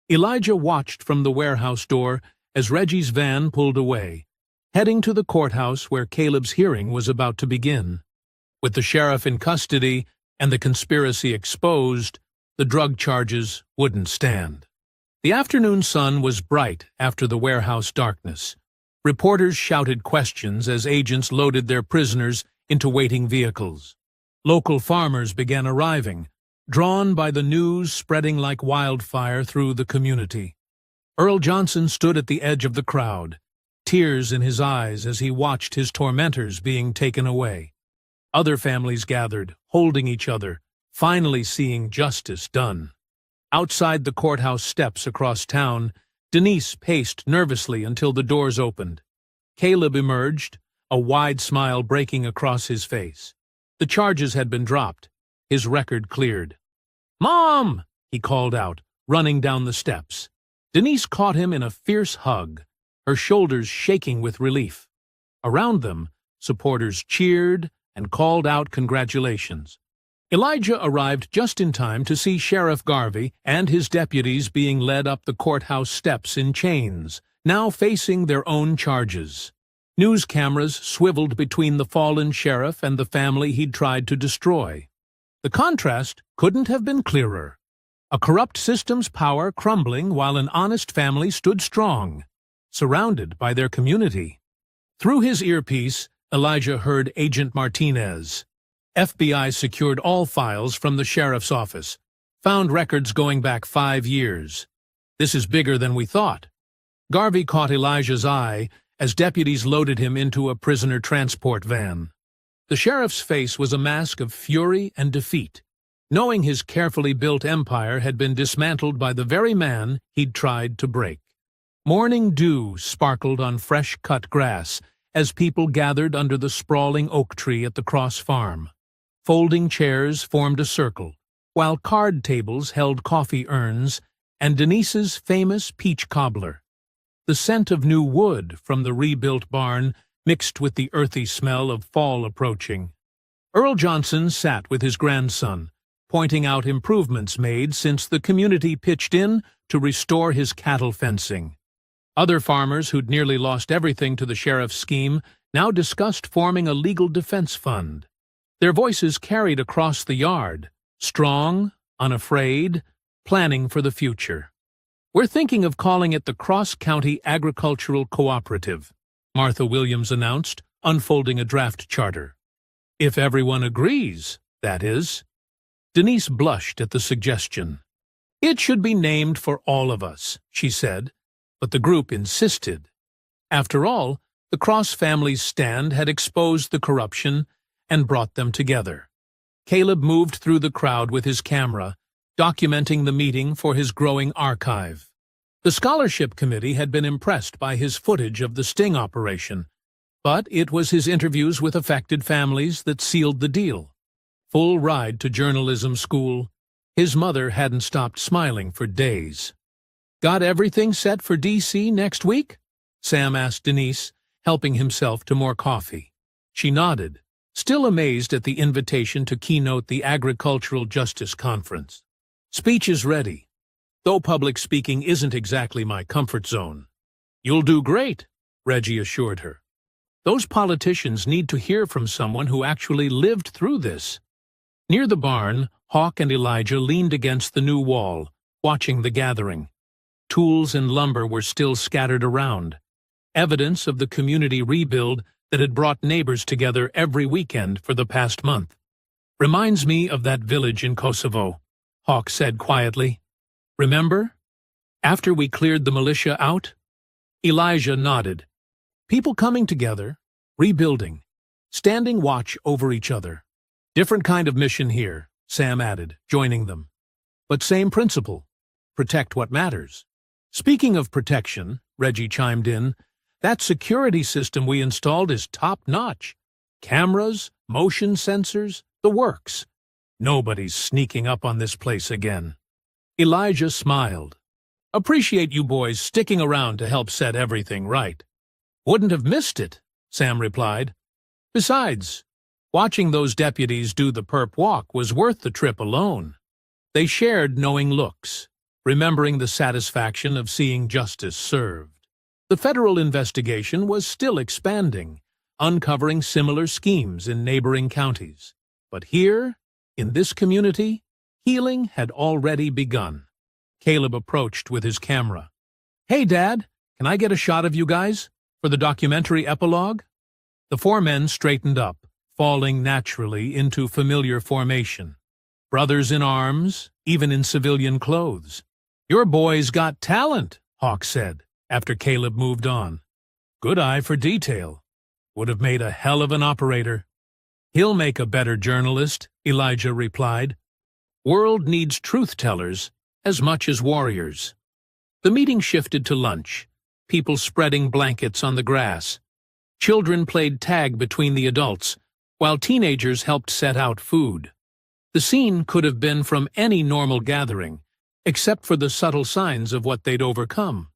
Elijah watched from the warehouse door as Reggie's van pulled away, heading to the courthouse where Caleb's hearing was about to begin. With the sheriff in custody and the conspiracy exposed, the drug charges wouldn't stand. The afternoon sun was bright after the warehouse darkness. Reporters shouted questions as agents loaded their prisoners into waiting vehicles. Local farmers began arriving, drawn by the news spreading like wildfire through the community. Earl Johnson stood at the edge of the crowd, tears in his eyes as he watched his tormentors being taken away. Other families gathered, holding each other, finally seeing justice done. Outside the courthouse steps across town, Denise paced nervously until the doors opened. Caleb emerged, a wide smile breaking across his face. The charges had been dropped, his record cleared. "Mom!" he called out, running down the steps. Denise caught him in a fierce hug, her shoulders shaking with relief. Around them, supporters cheered and called out congratulations. Elijah arrived just in time to see Sheriff Garvey and his deputies being led up the courthouse steps in chains, now facing their own charges. News cameras swiveled between the fallen sheriff and the family he'd tried to destroy. The contrast couldn't have been clearer. A corrupt system's power crumbling while an honest family stood strong, surrounded by their community. Through his earpiece, Elijah heard Agent Martinez. "FBI secured all files from the sheriff's office, found records going back 5 years. This is bigger than we thought." Garvey caught Elijah's eye as deputies loaded him into a prisoner transport van. The sheriff's face was a mask of fury and defeat, knowing his carefully built empire had been dismantled by the very man he'd tried to break. Morning dew sparkled on fresh-cut grass as people gathered under the sprawling oak tree at the Cross Farm. Folding chairs formed a circle, while card tables held coffee urns and Denise's famous peach cobbler. The scent of new wood from the rebuilt barn mixed with the earthy smell of fall approaching. Earl Johnson sat with his grandson, pointing out improvements made since the community pitched in to restore his cattle fencing. Other farmers who'd nearly lost everything to the sheriff's scheme now discussed forming a legal defense fund. Their voices carried across the yard, strong, unafraid, planning for the future. "We're thinking of calling it the Cross County Agricultural Cooperative," Martha Williams announced, unfolding a draft charter. "If everyone agrees, that is." Denise blushed at the suggestion. "It should be named for all of us," she said, but the group insisted. After all, the Cross family's stand had exposed the corruption and brought them together. Caleb moved through the crowd with his camera, documenting the meeting for his growing archive. The scholarship committee had been impressed by his footage of the sting operation, but it was his interviews with affected families that sealed the deal. Full ride to journalism school, his mother hadn't stopped smiling for days. "Got everything set for D.C. next week?" Sam asked Denise, helping himself to more coffee. She nodded, still amazed at the invitation to keynote the Agricultural Justice Conference. "Speech is ready. though public speaking isn't exactly my comfort zone. You'll do great, Reggie assured her. Those politicians need to hear from someone who actually lived through this. Near the barn, Hawk and Elijah leaned against the new wall, watching the gathering. Tools and lumber were still scattered around, evidence of the community rebuild that had brought neighbors together every weekend for the past month. Reminds me of that village in Kosovo, Hawk said quietly. Remember? After we cleared the militia out? Elijah nodded. People coming together, rebuilding, standing watch over each other. Different kind of mission here, Sam added, joining them. But same principle. Protect what matters. Speaking of protection, Reggie chimed in, that security system we installed is top-notch. Cameras, motion sensors, the works. Nobody's sneaking up on this place again. Elijah smiled. Appreciate you boys sticking around to help set everything right. Wouldn't have missed it, Sam replied. Besides, watching those deputies do the perp walk was worth the trip alone. They shared knowing looks, remembering the satisfaction of seeing justice served. The federal investigation was still expanding, uncovering similar schemes in neighboring counties. But here, in this community, healing had already begun. Caleb approached with his camera. Hey, Dad, can I get a shot of you guys for the documentary epilogue? The four men straightened up, falling naturally into familiar formation. Brothers in arms, even in civilian clothes. Your boy's got talent, Hawk said, after Caleb moved on. Good eye for detail. Would have made a hell of an operator. He'll make a better journalist, Elijah replied. World needs truth-tellers as much as warriors. The meeting shifted to lunch, people spreading blankets on the grass. Children played tag between the adults, while teenagers helped set out food. The scene could have been from any normal gathering, except for the subtle signs of what they'd overcome.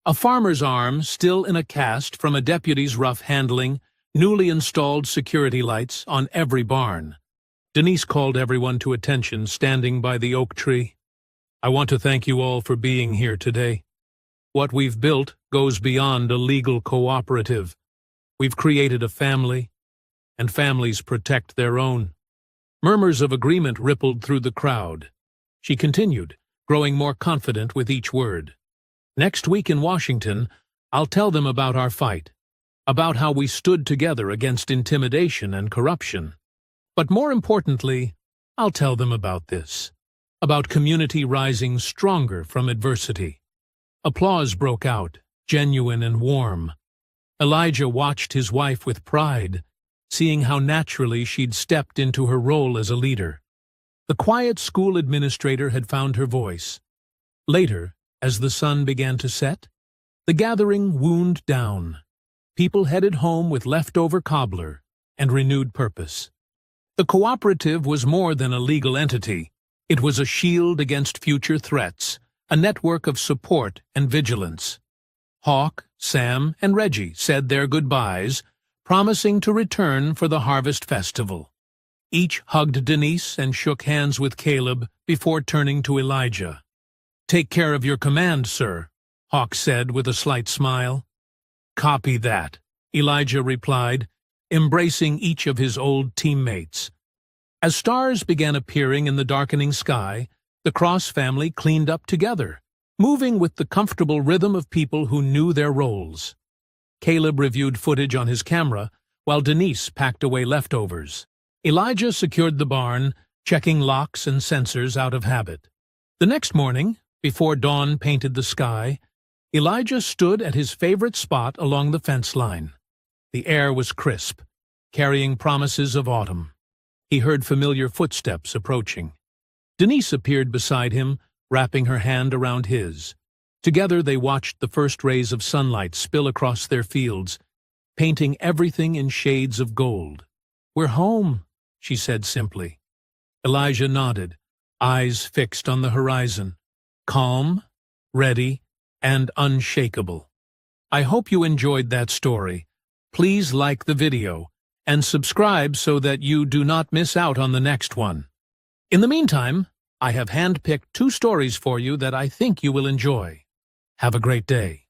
A farmer's arm still in a cast from a deputy's rough handling, newly installed security lights on every barn. Denise called everyone to attention standing by the oak tree. I want to thank you all for being here today. What we've built goes beyond a legal cooperative. We've created a family, and families protect their own. Murmurs of agreement rippled through the crowd. She continued, growing more confident with each word. Next week in Washington, I'll tell them about our fight, about how we stood together against intimidation and corruption. But more importantly, I'll tell them about this, about community rising stronger from adversity. Applause broke out, genuine and warm. Elijah watched his wife with pride, seeing how naturally she'd stepped into her role as a leader. The quiet school administrator had found her voice. Later, as the sun began to set, the gathering wound down. People headed home with leftover cobbler and renewed purpose. The cooperative was more than a legal entity. It was a shield against future threats, a network of support and vigilance. Hawk, Sam, and Reggie said their goodbyes, promising to return for the Harvest Festival. Each hugged Denise and shook hands with Caleb before turning to Elijah. Take care of your command, sir, Hawk said with a slight smile. Copy that, Elijah replied, embracing each of his old teammates. As stars began appearing in the darkening sky, the Cross family cleaned up together, moving with the comfortable rhythm of people who knew their roles. Caleb reviewed footage on his camera, while Denise packed away leftovers. Elijah secured the barn, checking locks and sensors out of habit. The next morning, before dawn painted the sky, Elijah stood at his favorite spot along the fence line. The air was crisp, carrying promises of autumn. He heard familiar footsteps approaching. Denise appeared beside him, wrapping her hand around his. Together they watched the first rays of sunlight spill across their fields, painting everything in shades of gold. "We're home," she said simply. Elijah nodded, eyes fixed on the horizon, calm, ready, and unshakable. I hope you enjoyed that story. Please like the video and subscribe so that you do not miss out on the next one. In the meantime, I have handpicked 2 stories for you that I think you will enjoy. Have a great day.